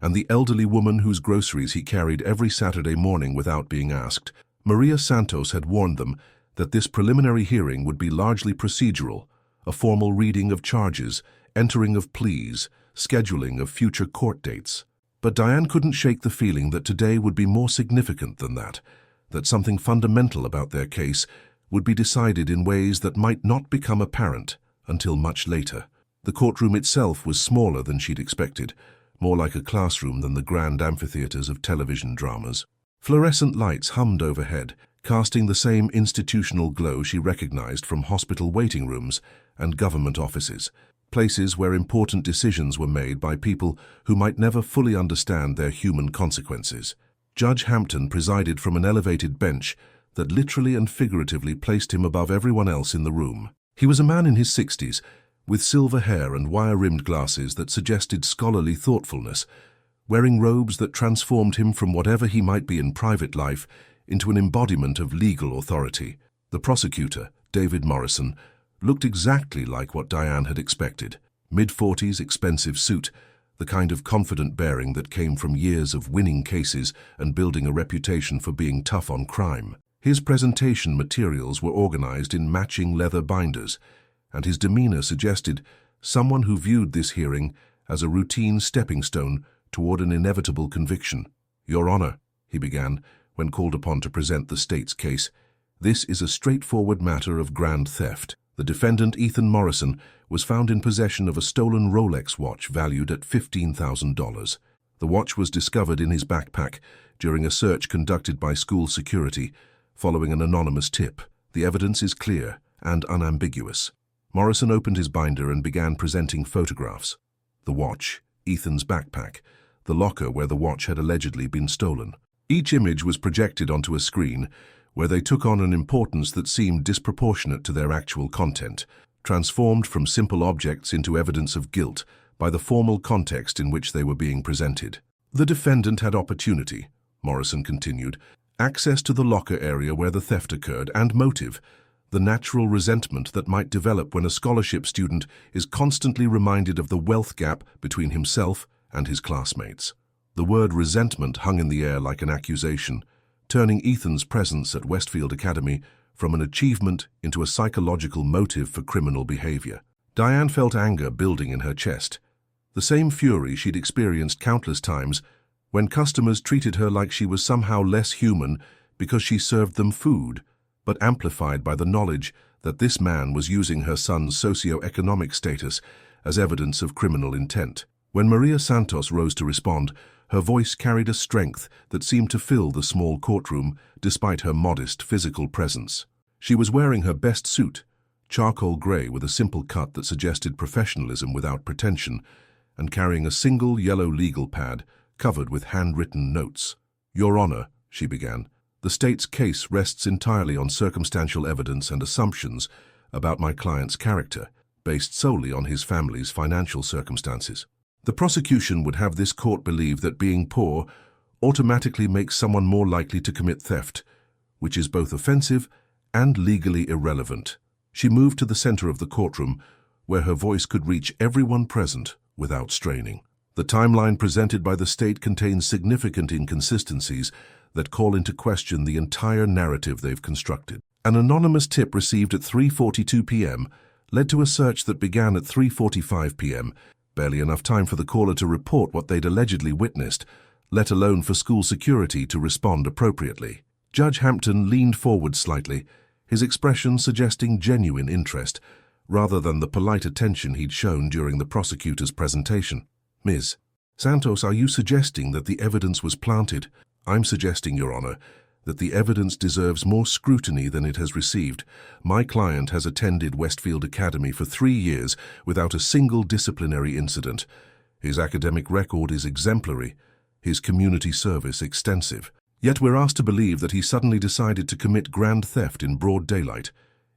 and the elderly woman whose groceries he carried every Saturday morning without being asked. Maria Santos had warned them that this preliminary hearing would be largely procedural, a formal reading of charges, entering of pleas, scheduling of future court dates. But Diane couldn't shake the feeling that today would be more significant than that something fundamental about their case would be decided in ways that might not become apparent until much later. The courtroom itself was smaller than she'd expected, more like a classroom than the grand amphitheaters of television dramas. Fluorescent lights hummed overhead, casting the same institutional glow she recognized from hospital waiting rooms and government offices, places where important decisions were made by people who might never fully understand their human consequences. Judge Hampton presided from an elevated bench that literally and figuratively placed him above everyone else in the room. He was a man in his 60s, with silver hair and wire-rimmed glasses that suggested scholarly thoughtfulness, wearing robes that transformed him from whatever he might be in private life into an embodiment of legal authority. The prosecutor, David Morrison, looked exactly like what Diane had expected. Mid-40s, expensive suit, the kind of confident bearing that came from years of winning cases and building a reputation for being tough on crime. His presentation materials were organized in matching leather binders, and his demeanor suggested someone who viewed this hearing as a routine stepping stone toward an inevitable conviction. "Your Honor," he began, when called upon to present the state's case, "this is a straightforward matter of grand theft. The defendant, Ethan Morrison, was found in possession of a stolen Rolex watch valued at $15,000. The watch was discovered in his backpack during a search conducted by school security, following an anonymous tip. The evidence is clear and unambiguous." Morrison opened his binder and began presenting photographs. The watch, Ethan's backpack, the locker where the watch had allegedly been stolen. Each image was projected onto a screen, where they took on an importance that seemed disproportionate to their actual content, transformed from simple objects into evidence of guilt by the formal context in which they were being presented. "The defendant had opportunity," Morrison continued, "access to the locker area where the theft occurred, and motive, the natural resentment that might develop when a scholarship student is constantly reminded of the wealth gap between himself and his classmates." The word resentment hung in the air like an accusation, turning Ethan's presence at Westfield Academy from an achievement into a psychological motive for criminal behavior. Diane felt anger building in her chest, the same fury she'd experienced countless times when customers treated her like she was somehow less human because she served them food, but amplified by the knowledge that this man was using her son's socio-economic status as evidence of criminal intent. When Maria Santos rose to respond, her voice carried a strength that seemed to fill the small courtroom despite her modest physical presence. She was wearing her best suit, charcoal gray with a simple cut that suggested professionalism without pretension, and carrying a single yellow legal pad covered with handwritten notes. "Your Honor," she began, "the state's case rests entirely on circumstantial evidence and assumptions about my client's character, based solely on his family's financial circumstances. The prosecution would have this court believe that being poor automatically makes someone more likely to commit theft, which is both offensive and legally irrelevant." She moved to the center of the courtroom, where her voice could reach everyone present without straining. "The timeline presented by the state contains significant inconsistencies that call into question the entire narrative they've constructed. An anonymous tip received at 3:42 p.m. led to a search that began at 3:45 p.m., barely enough time for the caller to report what they'd allegedly witnessed, let alone for school security to respond appropriately. Judge Hampton leaned forward slightly, his expression suggesting genuine interest, rather than the polite attention he'd shown during the prosecutor's presentation. "Ms. Santos, are you suggesting that the evidence was planted?" "I'm suggesting, Your Honor, that the evidence deserves more scrutiny than it has received. My client has attended Westfield Academy for 3 years without a single disciplinary incident. His academic record is exemplary, his community service extensive. Yet we're asked to believe that he suddenly decided to commit grand theft in broad daylight,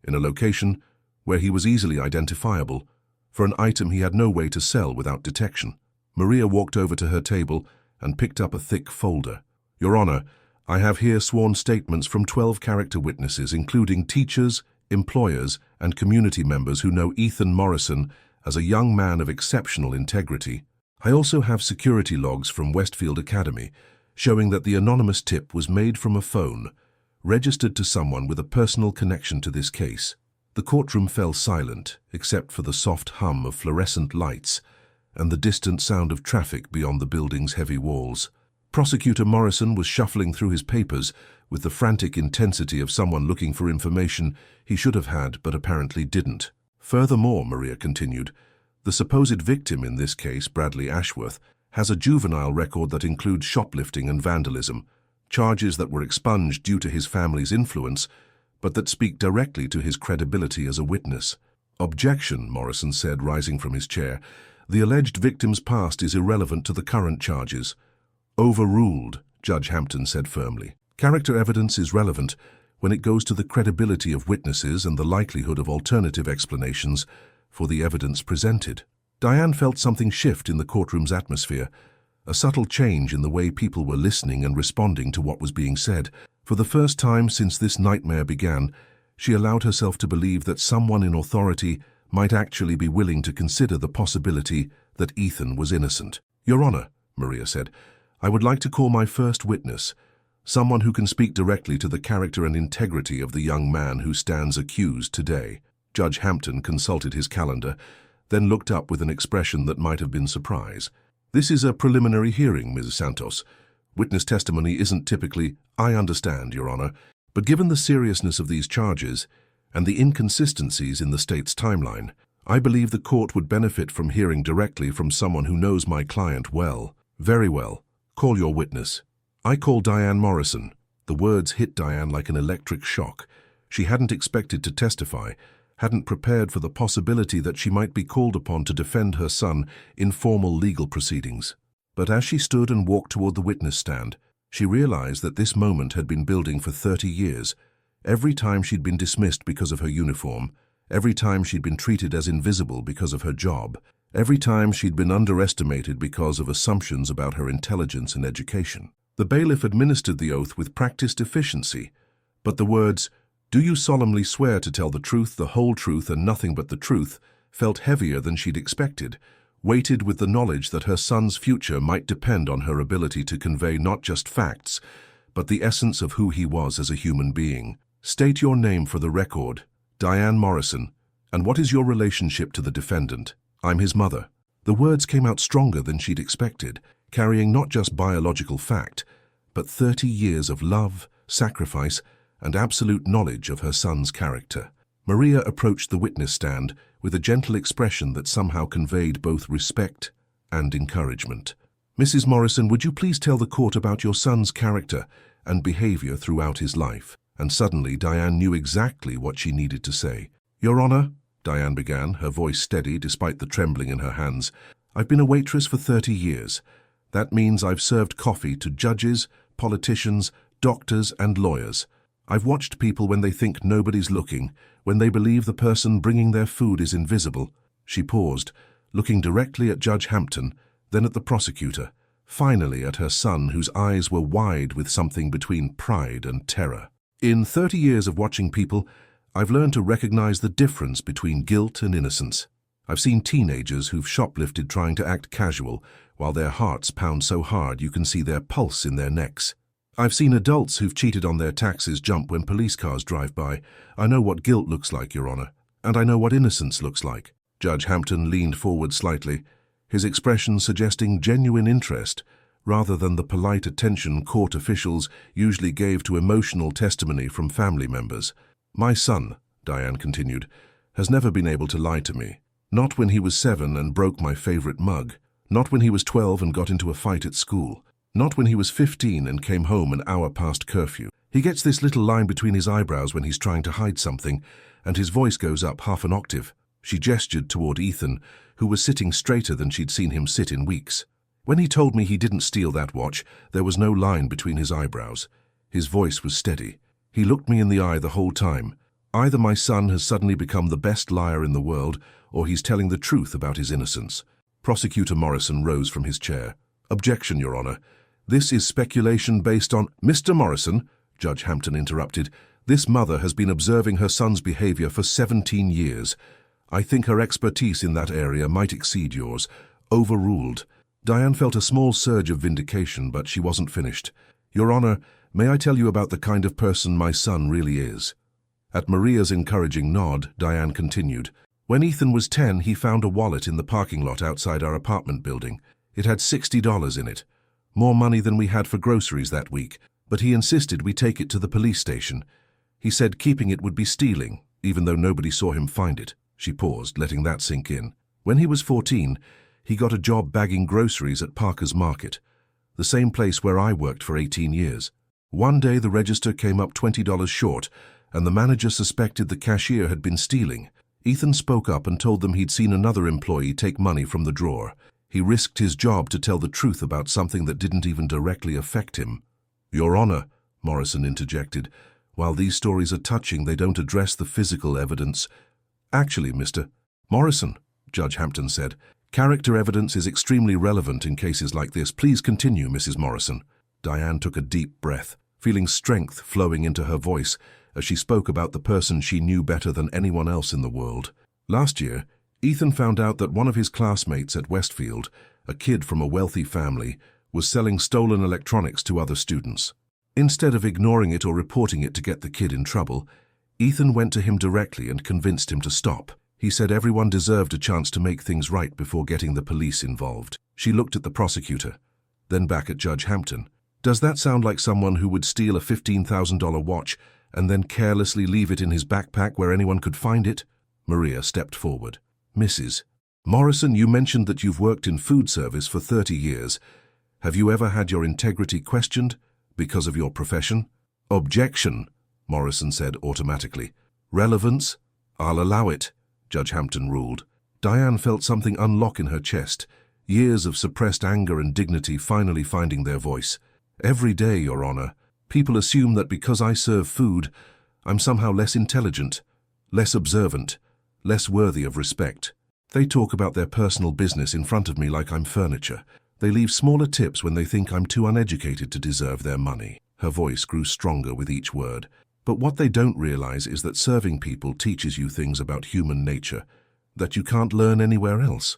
in a location where he was easily identifiable, for an item he had no way to sell without detection." Maria walked over to her table and picked up a thick folder. "Your Honor, I have here sworn statements from 12 character witnesses, including teachers, employers, and community members who know Ethan Morrison as a young man of exceptional integrity. I also have security logs from Westfield Academy, showing that the anonymous tip was made from a phone, registered to someone with a personal connection to this case." The courtroom fell silent, except for the soft hum of fluorescent lights and the distant sound of traffic beyond the building's heavy walls. Prosecutor Morrison was shuffling through his papers with the frantic intensity of someone looking for information he should have had but apparently didn't. "Furthermore," Maria continued, "the supposed victim in this case, Bradley Ashworth, has a juvenile record that includes shoplifting and vandalism, charges that were expunged due to his family's influence, but that speak directly to his credibility as a witness." "Objection," Morrison said, rising from his chair. "The alleged victim's past is irrelevant to the current charges." "Overruled," Judge Hampton said firmly. Character evidence is relevant when it goes to the credibility of witnesses and the likelihood of alternative explanations for the evidence presented. Diane felt something shift in the courtroom's atmosphere, a subtle change in the way people were listening and responding to what was being said. For the first time since this nightmare began, she allowed herself to believe that someone in authority might actually be willing to consider the possibility that Ethan was innocent. "Your Honor," Maria said, "I would like to call my first witness, someone who can speak directly to the character and integrity of the young man who stands accused today." Judge Hampton consulted his calendar, then looked up with an expression that might have been surprise. "This is a preliminary hearing, Ms. Santos. Witness testimony isn't typically—" "I understand, Your Honor, but given the seriousness of these charges and the inconsistencies in the state's timeline, I believe the court would benefit from hearing directly from someone who knows my client well." "Very well. Call your witness." "I call Diane Morrison." The words hit Diane like an electric shock. She hadn't expected to testify, hadn't prepared for the possibility that she might be called upon to defend her son in formal legal proceedings. But as she stood and walked toward the witness stand, she realized that this moment had been building for 30 years. Every time she'd been dismissed because of her uniform, every time she'd been treated as invisible because of her job, every time she'd been underestimated because of assumptions about her intelligence and education. The bailiff administered the oath with practiced efficiency, but the words, "Do you solemnly swear to tell the truth, the whole truth, and nothing but the truth," felt heavier than she'd expected, weighted with the knowledge that her son's future might depend on her ability to convey not just facts, but the essence of who he was as a human being. "State your name for the record." "Diane Morrison. And what is your relationship to the defendant?" "I'm his mother." The words came out stronger than she'd expected, carrying not just biological fact, but 30 years of love, sacrifice, and absolute knowledge of her son's character. Maria approached the witness stand with a gentle expression that somehow conveyed both respect and encouragement. "Mrs. Morrison, would you please tell the court about your son's character and behavior throughout his life?" And suddenly Diane knew exactly what she needed to say. "Your Honor," Diane began, her voice steady despite the trembling in her hands, "I've been a waitress for 30 years. That means I've served coffee to judges, politicians, doctors, and lawyers. I've watched people when they think nobody's looking, when they believe the person bringing their food is invisible." She paused, looking directly at Judge Hampton, then at the prosecutor, finally at her son whose eyes were wide with something between pride and terror. "In 30 years of watching people, I've learned to recognize the difference between guilt and innocence. I've seen teenagers who've shoplifted trying to act casual, while their hearts pound so hard you can see their pulse in their necks. I've seen adults who've cheated on their taxes jump when police cars drive by. I know what guilt looks like, Your Honor, and I know what innocence looks like." Judge Hampton leaned forward slightly, his expression suggesting genuine interest, rather than the polite attention court officials usually gave to emotional testimony from family members. "My son," Diane continued, "has never been able to lie to me. Not when he was 7 and broke my favorite mug. Not when he was 12 and got into a fight at school. Not when he was 15 and came home an hour past curfew. He gets this little line between his eyebrows when he's trying to hide something, and his voice goes up half an octave." She gestured toward Ethan, who was sitting straighter than she'd seen him sit in weeks. "When he told me he didn't steal that watch, there was no line between his eyebrows. His voice was steady. He looked me in the eye the whole time. Either my son has suddenly become the best liar in the world, or he's telling the truth about his innocence." Prosecutor Morrison rose from his chair. "Objection, Your Honor. This is speculation based on—" "Mr. Morrison," Judge Hampton interrupted, "this mother has been observing her son's behavior for 17 years. I think her expertise in that area might exceed yours." Overruled. Diane felt a small surge of vindication, but she wasn't finished. "Your Honor, may I tell you about the kind of person my son really is?" At Maria's encouraging nod, Diane continued. "When Ethan was 10, he found a wallet in the parking lot outside our apartment building. It had $60 in it. More money than we had for groceries that week, but he insisted we take it to the police station. He said keeping it would be stealing, even though nobody saw him find it." She paused, letting that sink in. "When he was 14, he got a job bagging groceries at Parker's Market, the same place where I worked for 18 years. One day the register came up $20 short, and the manager suspected the cashier had been stealing. Ethan spoke up and told them he'd seen another employee take money from the drawer. He risked his job to tell the truth about something that didn't even directly affect him." Your Honor, Morrison interjected, while these stories are touching, they don't address the physical evidence. Actually, Mr. Morrison, Judge Hampton said, character evidence is extremely relevant in cases like this. Please continue, Mrs. Morrison. Diane took a deep breath, feeling strength flowing into her voice as she spoke about the person she knew better than anyone else in the world. Last year, Ethan found out that one of his classmates at Westfield, a kid from a wealthy family, was selling stolen electronics to other students. Instead of ignoring it or reporting it to get the kid in trouble, Ethan went to him directly and convinced him to stop. He said everyone deserved a chance to make things right before getting the police involved. She looked at the prosecutor, then back at Judge Hampton. Does that sound like someone who would steal a $15,000 watch and then carelessly leave it in his backpack where anyone could find it? Maria stepped forward. Mrs. Morrison, you mentioned that you've worked in food service for 30 years. Have you ever had your integrity questioned because of your profession? Objection, Morrison said automatically. Relevance? I'll allow it, Judge Hampton ruled. Diane felt something unlock in her chest, years of suppressed anger and dignity finally finding their voice. Every day, Your Honor, people assume that because I serve food, I'm somehow less intelligent, less observant, less worthy of respect. They talk about their personal business in front of me like I'm furniture. They leave smaller tips when they think I'm too uneducated to deserve their money. Her voice grew stronger with each word. But what they don't realize is that serving people teaches you things about human nature that you can't learn anywhere else.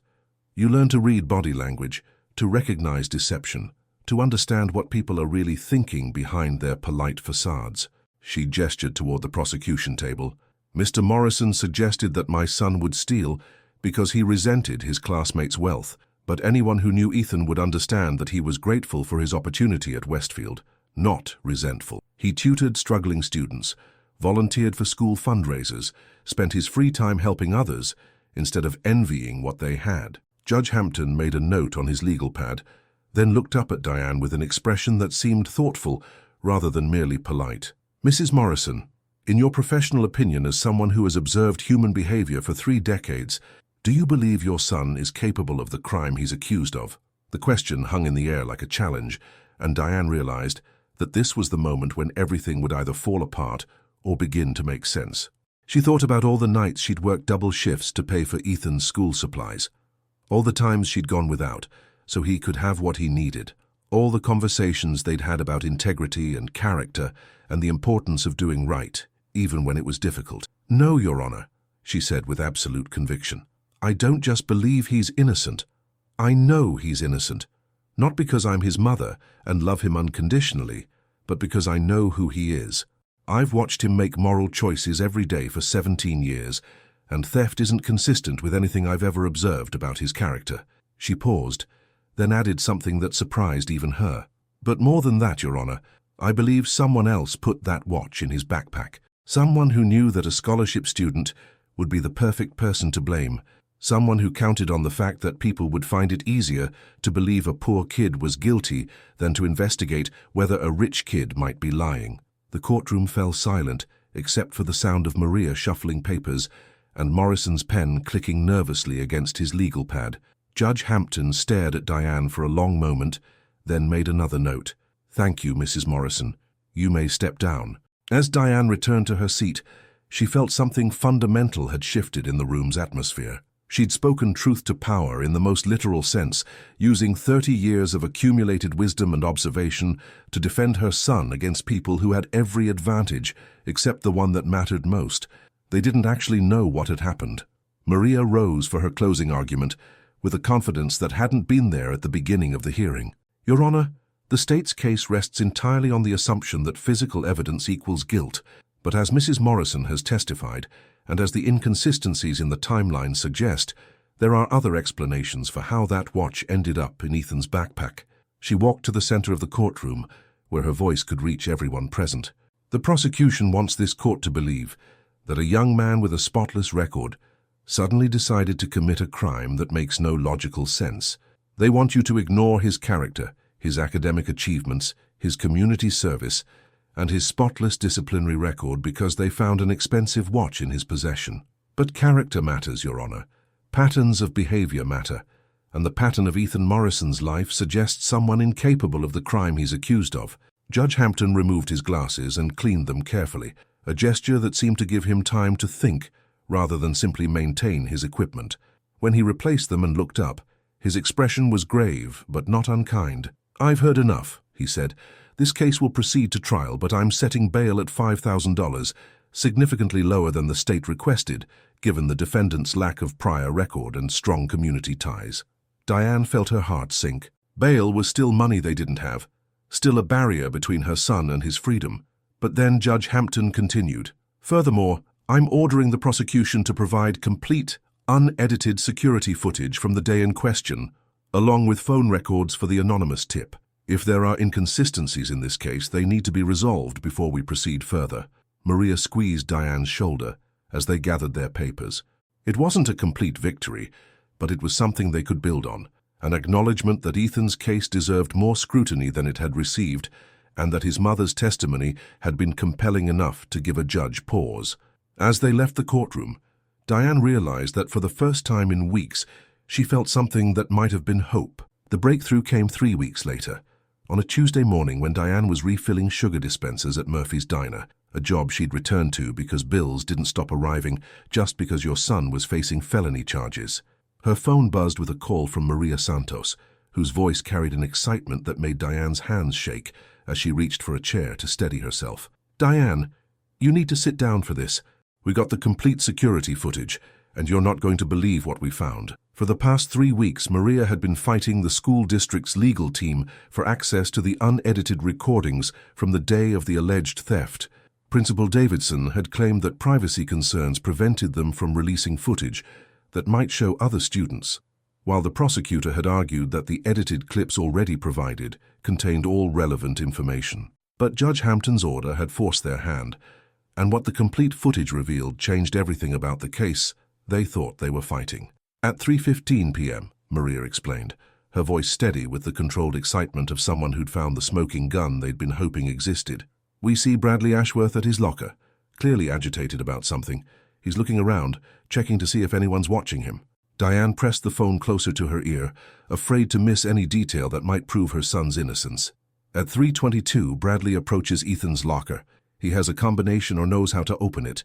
You learn to read body language, to recognize deception, to understand what people are really thinking behind their polite facades. She gestured toward the prosecution table. Mr. Morrison suggested that my son would steal because he resented his classmates' wealth, but anyone who knew Ethan would understand that he was grateful for his opportunity at Westfield, not resentful. He tutored struggling students, volunteered for school fundraisers, spent his free time helping others instead of envying what they had. Judge Hampton made a note on his legal pad, then looked up at Diane with an expression that seemed thoughtful rather than merely polite. Mrs. Morrison, in your professional opinion as someone who has observed human behavior for 3 decades, do you believe your son is capable of the crime he's accused of? The question hung in the air like a challenge, and Diane realized that this was the moment when everything would either fall apart or begin to make sense. She thought about all the nights she'd worked double shifts to pay for Ethan's school supplies, all the times she'd gone without so he could have what he needed, all the conversations they'd had about integrity and character and the importance of doing right, even when it was difficult. No, Your Honor, she said with absolute conviction. I don't just believe he's innocent. I know he's innocent. Not because I'm his mother and love him unconditionally, but because I know who he is. I've watched him make moral choices every day for 17 years, and theft isn't consistent with anything I've ever observed about his character. She paused, then added something that surprised even her. But more than that, Your Honor, I believe someone else put that watch in his backpack. Someone who knew that a scholarship student would be the perfect person to blame. Someone who counted on the fact that people would find it easier to believe a poor kid was guilty than to investigate whether a rich kid might be lying. The courtroom fell silent, except for the sound of Maria shuffling papers and Morrison's pen clicking nervously against his legal pad. Judge Hampton stared at Diane for a long moment, then made another note. Thank you, Mrs. Morrison. You may step down. As Diane returned to her seat, she felt something fundamental had shifted in the room's atmosphere. She'd spoken truth to power in the most literal sense, using 30 years of accumulated wisdom and observation to defend her son against people who had every advantage except the one that mattered most. They didn't actually know what had happened. Maria rose for her closing argument with a confidence that hadn't been there at the beginning of the hearing. Your Honor, the state's case rests entirely on the assumption that physical evidence equals guilt, but as Mrs. Morrison has testified, and as the inconsistencies in the timeline suggest, there are other explanations for how that watch ended up in Ethan's backpack. She walked to the center of the courtroom, where her voice could reach everyone present. The prosecution wants this court to believe that a young man with a spotless record suddenly decided to commit a crime that makes no logical sense. They want you to ignore his character, his academic achievements, his community service, and his spotless disciplinary record because they found an expensive watch in his possession. But character matters, Your Honor. Patterns of behavior matter, and the pattern of Ethan Morrison's life suggests someone incapable of the crime he's accused of. Judge Hampton removed his glasses and cleaned them carefully, a gesture that seemed to give him time to think rather than simply maintain his equipment. When he replaced them and looked up, his expression was grave but not unkind. "I've heard enough," he said. "This case will proceed to trial, but I'm setting bail at $5,000, significantly lower than the state requested, given the defendant's lack of prior record and strong community ties." Diane felt her heart sink. Bail was still money they didn't have, still a barrier between her son and his freedom. But then Judge Hampton continued, "Furthermore, I'm ordering the prosecution to provide complete, unedited security footage from the day in question, along with phone records for the anonymous tip. If there are inconsistencies in this case, they need to be resolved before we proceed further." Maria squeezed Diane's shoulder as they gathered their papers. It wasn't a complete victory, but it was something they could build on, an acknowledgement that Ethan's case deserved more scrutiny than it had received, and that his mother's testimony had been compelling enough to give a judge pause. As they left the courtroom, Diane realized that for the first time in weeks, she felt something that might have been hope. The breakthrough came 3 weeks later, on a Tuesday morning when Diane was refilling sugar dispensers at Murphy's Diner, a job she'd returned to because bills didn't stop arriving just because your son was facing felony charges. Her phone buzzed with a call from Maria Santos, whose voice carried an excitement that made Diane's hands shake as she reached for a chair to steady herself. "Diane, you need to sit down for this. We got the complete security footage, and you're not going to believe what we found." For the past 3 weeks, Maria had been fighting the school district's legal team for access to the unedited recordings from the day of the alleged theft. Principal Davidson had claimed that privacy concerns prevented them from releasing footage that might show other students, while the prosecutor had argued that the edited clips already provided contained all relevant information. But Judge Hampton's order had forced their hand, and what the complete footage revealed changed everything about the case they thought they were fighting. "At 3:15 p.m., Maria explained, her voice steady with the controlled excitement of someone who'd found the smoking gun they'd been hoping existed. "We see Bradley Ashworth at his locker, clearly agitated about something. He's looking around, checking to see if anyone's watching him." Diane pressed the phone closer to her ear, afraid to miss any detail that might prove her son's innocence. At 3:22, Bradley approaches Ethan's locker. He has a combination or knows how to open it.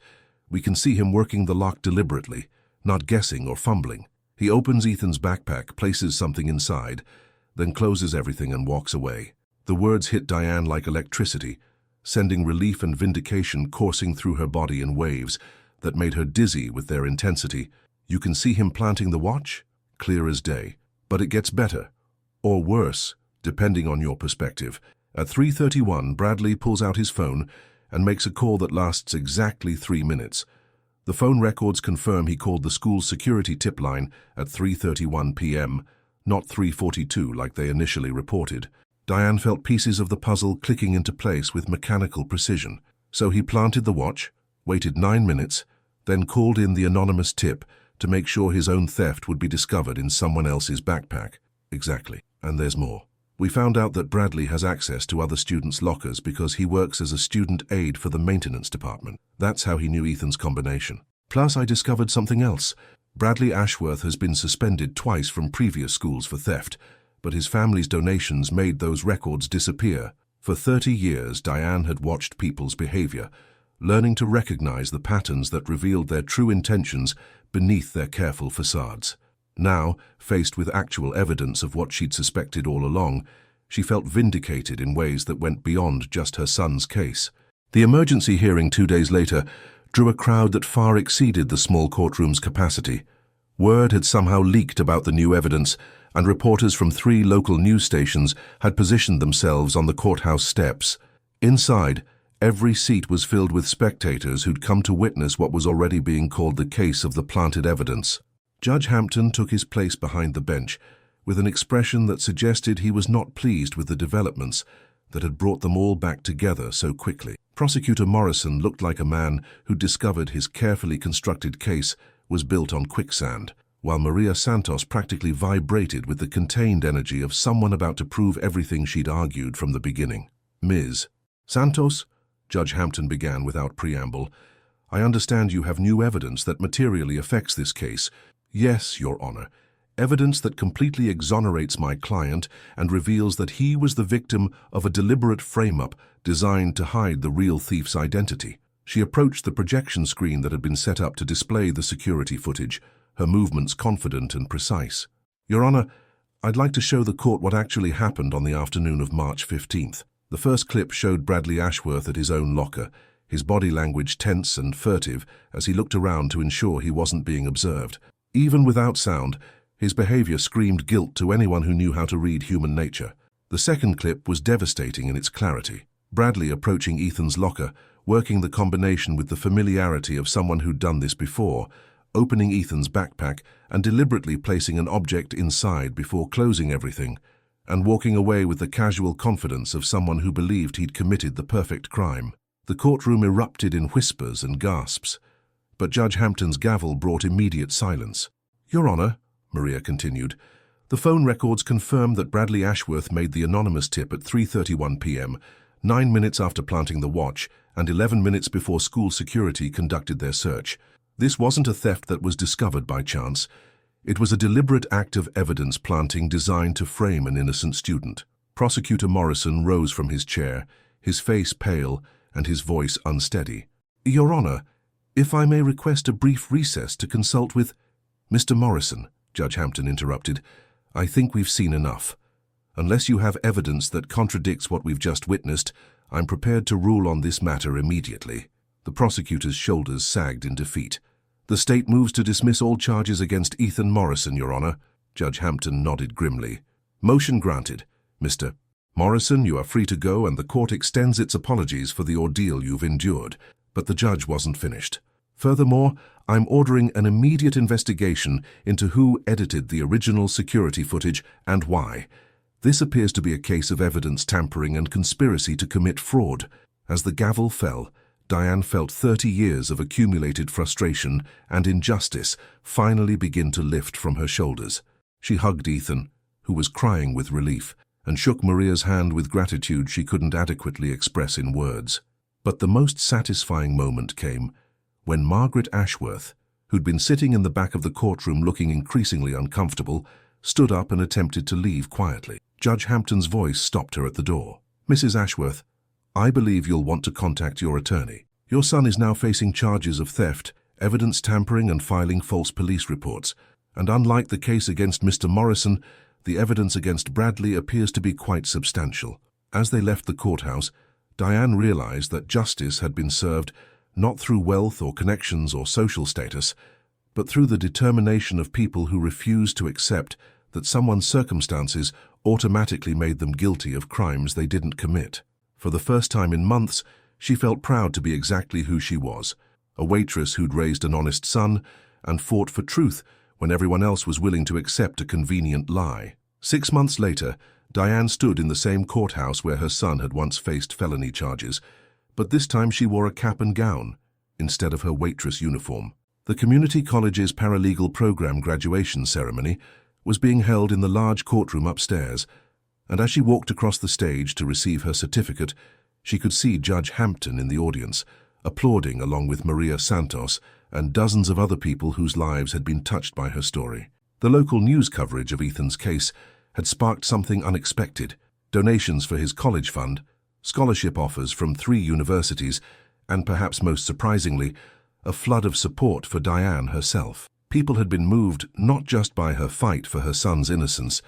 We can see him working the lock deliberately, not guessing or fumbling. He opens Ethan's backpack, places something inside, then closes everything and walks away. The words hit Diane like electricity, sending relief and vindication coursing through her body in waves that made her dizzy with their intensity. You can see him planting the watch, clear as day. But it gets better, or worse, depending on your perspective. At 3:31, Bradley pulls out his phone and makes a call that lasts exactly 3 minutes. The phone records confirm he called the school's security tip line at 3:31 p.m., not 3:42 like they initially reported. Diane felt pieces of the puzzle clicking into place with mechanical precision. So he planted the watch, waited 9 minutes, then called in the anonymous tip to make sure his own theft would be discovered in someone else's backpack. Exactly. And there's more. We found out that Bradley has access to other students' lockers because he works as a student aide for the maintenance department. That's how he knew Ethan's combination. Plus, I discovered something else. Bradley Ashworth has been suspended twice from previous schools for theft, but his family's donations made those records disappear. For 30 years, Diane had watched people's behavior, learning to recognize the patterns that revealed their true intentions beneath their careful facades. Now, faced with actual evidence of what she'd suspected all along, she felt vindicated in ways that went beyond just her son's case. The emergency hearing 2 days later drew a crowd that far exceeded the small courtroom's capacity. Word had somehow leaked about the new evidence, and reporters from 3 local news stations had positioned themselves on the courthouse steps. Inside, every seat was filled with spectators who'd come to witness what was already being called the case of the planted evidence. Judge Hampton took his place behind the bench, with an expression that suggested he was not pleased with the developments that had brought them all back together so quickly. Prosecutor Morrison looked like a man who discovered his carefully constructed case was built on quicksand, while Maria Santos practically vibrated with the contained energy of someone about to prove everything she'd argued from the beginning. "Ms. Santos," Judge Hampton began without preamble, "I understand you have new evidence that materially affects this case." "Yes, Your Honor. Evidence that completely exonerates my client and reveals that he was the victim of a deliberate frame-up designed to hide the real thief's identity. She approached the projection screen that had been set up to display the security footage, her movements confident and precise. Your Honor, I'd like to show the court what actually happened on the afternoon of March 15th. The first clip showed Bradley Ashworth at his own locker, his body language tense and furtive as he looked around to ensure he wasn't being observed. Even without sound, his behavior screamed guilt to anyone who knew how to read human nature. The second clip was devastating in its clarity. Bradley approaching Ethan's locker, working the combination with the familiarity of someone who'd done this before, opening Ethan's backpack and deliberately placing an object inside before closing everything, and walking away with the casual confidence of someone who believed he'd committed the perfect crime. The courtroom erupted in whispers and gasps, but Judge Hampton's gavel brought immediate silence. Your Honor, Maria continued, the phone records confirm that Bradley Ashworth made the anonymous tip at 3:31 p.m., 9 minutes after planting the watch and 11 minutes before school security conducted their search. This wasn't a theft that was discovered by chance. It was a deliberate act of evidence planting designed to frame an innocent student. Prosecutor Morrison rose from his chair, his face pale and his voice unsteady. Your Honor, if I may request a brief recess to consult with— Mr. Morrison, Judge Hampton interrupted, I think we've seen enough. Unless you have evidence that contradicts what we've just witnessed, I'm prepared to rule on this matter immediately. The prosecutor's shoulders sagged in defeat. The state moves to dismiss all charges against Ethan Morrison, Your Honor. Judge Hampton nodded grimly. Motion granted. Mr. Morrison, you are free to go, and the court extends its apologies for the ordeal you've endured. But the judge wasn't finished. Furthermore, I'm ordering an immediate investigation into who edited the original security footage and why. This appears to be a case of evidence tampering and conspiracy to commit fraud. As the gavel fell, Diane felt 30 years of accumulated frustration and injustice finally begin to lift from her shoulders. She hugged Ethan, who was crying with relief, and shook Maria's hand with gratitude she couldn't adequately express in words. But the most satisfying moment came when Margaret Ashworth, who'd been sitting in the back of the courtroom looking increasingly uncomfortable, stood up and attempted to leave quietly. Judge Hampton's voice stopped her at the door. Mrs. Ashworth, I believe you'll want to contact your attorney. Your son is now facing charges of theft, evidence tampering and filing false police reports, and unlike the case against Mr. Morrison, the evidence against Bradley appears to be quite substantial. As they left the courthouse, Diane realized that justice had been served not through wealth or connections or social status, but through the determination of people who refused to accept that someone's circumstances automatically made them guilty of crimes they didn't commit. For the first time in months, she felt proud to be exactly who she was, a waitress who'd raised an honest son and fought for truth when everyone else was willing to accept a convenient lie. 6 months later, Diane stood in the same courthouse where her son had once faced felony charges, but this time she wore a cap and gown instead of her waitress uniform. The community college's paralegal program graduation ceremony was being held in the large courtroom upstairs, and as she walked across the stage to receive her certificate, she could see Judge Hampton in the audience, applauding along with Maria Santos and dozens of other people whose lives had been touched by her story. The local news coverage of Ethan's case had sparked something unexpected: donations for his college fund, scholarship offers from 3 universities, and perhaps most surprisingly, a flood of support for Diane herself. People had been moved not just by her fight for her son's innocence,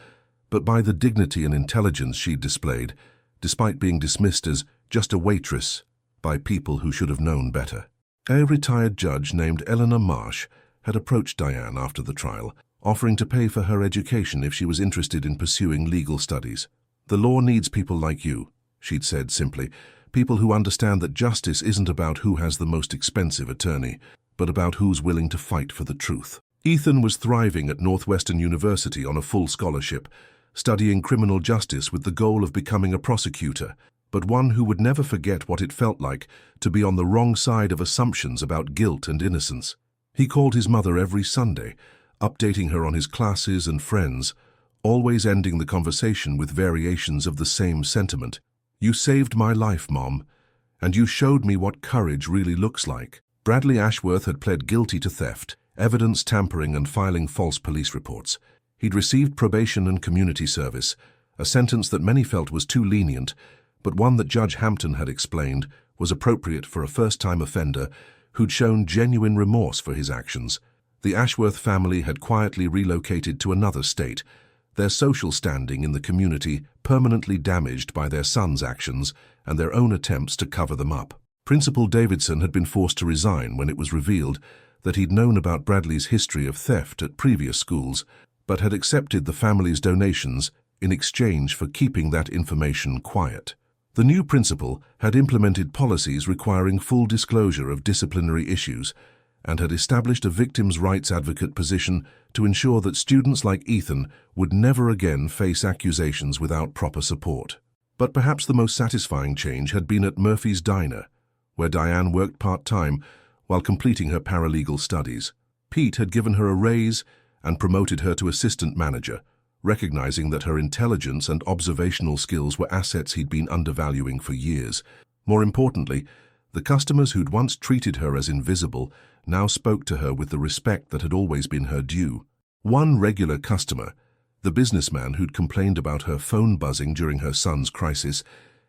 but by the dignity and intelligence she'd displayed, despite being dismissed as just a waitress by people who should have known better. A retired judge named Eleanor Marsh had approached Diane after the trial, offering to pay for her education if she was interested in pursuing legal studies. The law needs people like you, she'd said simply, people who understand that justice isn't about who has the most expensive attorney, but about who's willing to fight for the truth. Ethan was thriving at Northwestern University on a full scholarship, studying criminal justice with the goal of becoming a prosecutor, but one who would never forget what it felt like to be on the wrong side of assumptions about guilt and innocence. He called his mother every Sunday, updating her on his classes and friends, always ending the conversation with variations of the same sentiment. You saved my life, Mom, and you showed me what courage really looks like. Bradley Ashworth had pled guilty to theft, evidence tampering and filing false police reports. He'd received probation and community service, a sentence that many felt was too lenient, but one that Judge Hampton had explained was appropriate for a first-time offender who'd shown genuine remorse for his actions. The Ashworth family had quietly relocated to another state, their social standing in the community permanently damaged by their son's actions and their own attempts to cover them up. Principal Davidson had been forced to resign when it was revealed that he'd known about Bradley's history of theft at previous schools, but had accepted the family's donations in exchange for keeping that information quiet. The new principal had implemented policies requiring full disclosure of disciplinary issues and had established a victims' rights advocate position to ensure that students like Ethan would never again face accusations without proper support. But perhaps the most satisfying change had been at Murphy's Diner, where Diane worked part-time while completing her paralegal studies. Pete had given her a raise and promoted her to assistant manager, recognizing that her intelligence and observational skills were assets he'd been undervaluing for years. More importantly, the customers who'd once treated her as invisible now spoke to her with the respect that had always been her due. One regular customer, the businessman who'd complained about her phone buzzing during her son's crisis,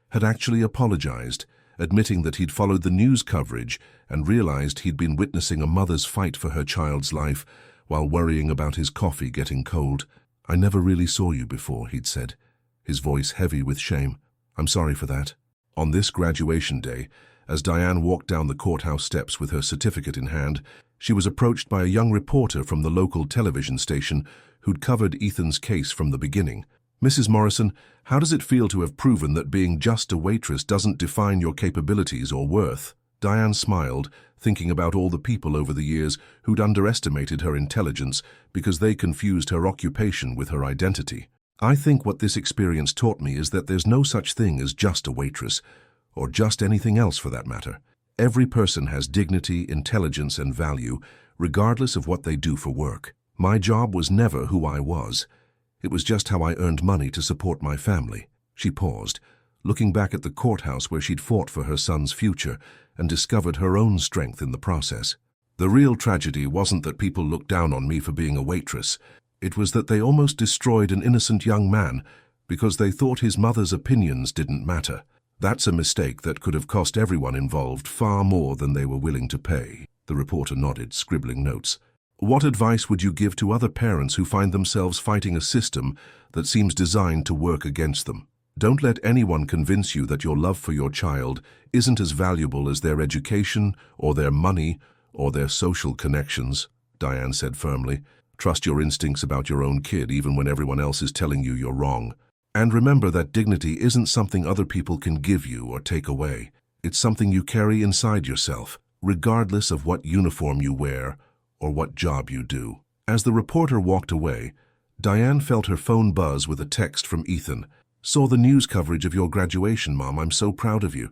had actually apologized, admitting that he'd followed the news coverage and realized he'd been witnessing a mother's fight for her child's life while worrying about his coffee getting cold. "I never really saw you before," he'd said, his voice heavy with shame. "I'm sorry for that." On this graduation day, as Diane walked down the courthouse steps with her certificate in hand, she was approached by a young reporter from the local television station who'd covered Ethan's case from the beginning. "Mrs. Morrison, how does it feel to have proven that being just a waitress doesn't define your capabilities or worth?" Diane smiled, thinking about all the people over the years who'd underestimated her intelligence because they confused her occupation with her identity. "I think what this experience taught me is that there's no such thing as just a waitress, or just anything else for that matter. Every person has dignity, intelligence, and value, regardless of what they do for work. My job was never who I was. It was just how I earned money to support my family." She paused, looking back at the courthouse where she'd fought for her son's future and discovered her own strength in the process. "The real tragedy wasn't that people looked down on me for being a waitress. It was that they almost destroyed an innocent young man because they thought his mother's opinions didn't matter. That's a mistake that could have cost everyone involved far more than they were willing to pay." The reporter nodded, scribbling notes. "What advice would you give to other parents who find themselves fighting a system that seems designed to work against them? Don't let anyone convince you that your love for your child isn't as valuable as their education or their money or their social connections," Diane said firmly. "Trust your instincts about your own kid even when everyone else is telling you you're wrong. And remember that dignity isn't something other people can give you or take away. It's something you carry inside yourself, regardless of what uniform you wear or what job you do." As the reporter walked away, Diane felt her phone buzz with a text from Ethan. "Saw the news coverage of your graduation, Mom. I'm so proud of you.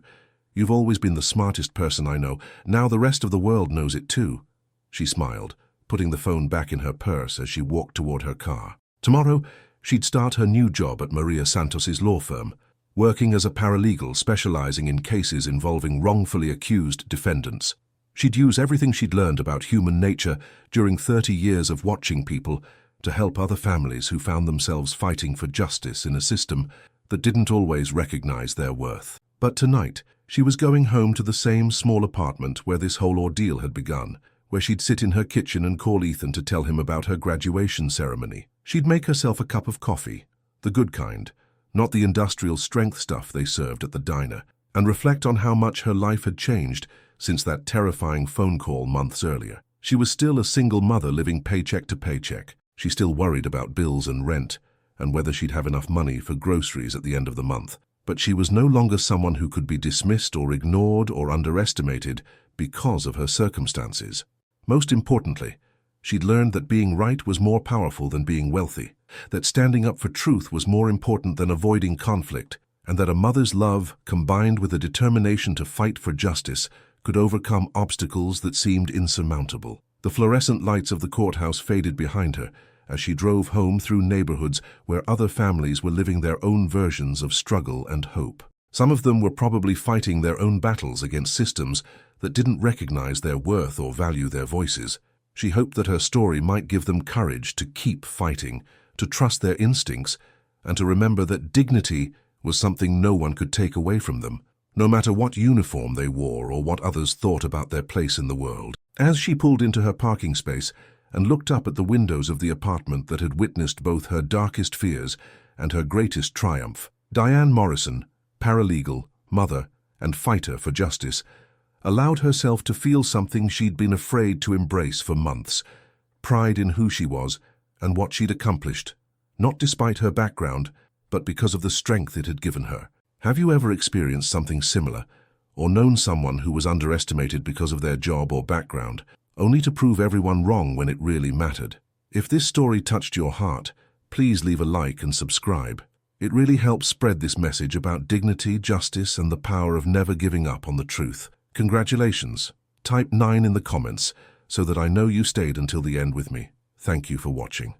You've always been the smartest person I know. Now the rest of the world knows it too." She smiled, putting the phone back in her purse as she walked toward her car. Tomorrow, she'd start her new job at Maria Santos's law firm, working as a paralegal specializing in cases involving wrongfully accused defendants. She'd use everything she'd learned about human nature during 30 years of watching people to help other families who found themselves fighting for justice in a system that didn't always recognize their worth. But tonight, she was going home to the same small apartment where this whole ordeal had begun, where she'd sit in her kitchen and call Ethan to tell him about her graduation ceremony. She'd make herself a cup of coffee, the good kind, not the industrial strength stuff they served at the diner, and reflect on how much her life had changed since that terrifying phone call months earlier. She was still a single mother living paycheck to paycheck. She still worried about bills and rent, and whether she'd have enough money for groceries at the end of the month. But she was no longer someone who could be dismissed or ignored or underestimated because of her circumstances. Most importantly, she'd learned that being right was more powerful than being wealthy, that standing up for truth was more important than avoiding conflict, and that a mother's love, combined with a determination to fight for justice, could overcome obstacles that seemed insurmountable. The fluorescent lights of the courthouse faded behind her as she drove home through neighborhoods where other families were living their own versions of struggle and hope. Some of them were probably fighting their own battles against systems that didn't recognize their worth or value their voices. She hoped that her story might give them courage to keep fighting, to trust their instincts, and to remember that dignity was something no one could take away from them, no matter what uniform they wore or what others thought about their place in the world. As she pulled into her parking space and looked up at the windows of the apartment that had witnessed both her darkest fears and her greatest triumph, Diane Morrison, paralegal, mother, and fighter for justice, allowed herself to feel something she'd been afraid to embrace for months: pride in who she was and what she'd accomplished, not despite her background, but because of the strength it had given her. Have you ever experienced something similar, or known someone who was underestimated because of their job or background, only to prove everyone wrong when it really mattered? If this story touched your heart, please leave a like and subscribe. It really helps spread this message about dignity, justice, and the power of never giving up on the truth. Congratulations. Type 9 in the comments so that I know you stayed until the end with me. Thank you for watching.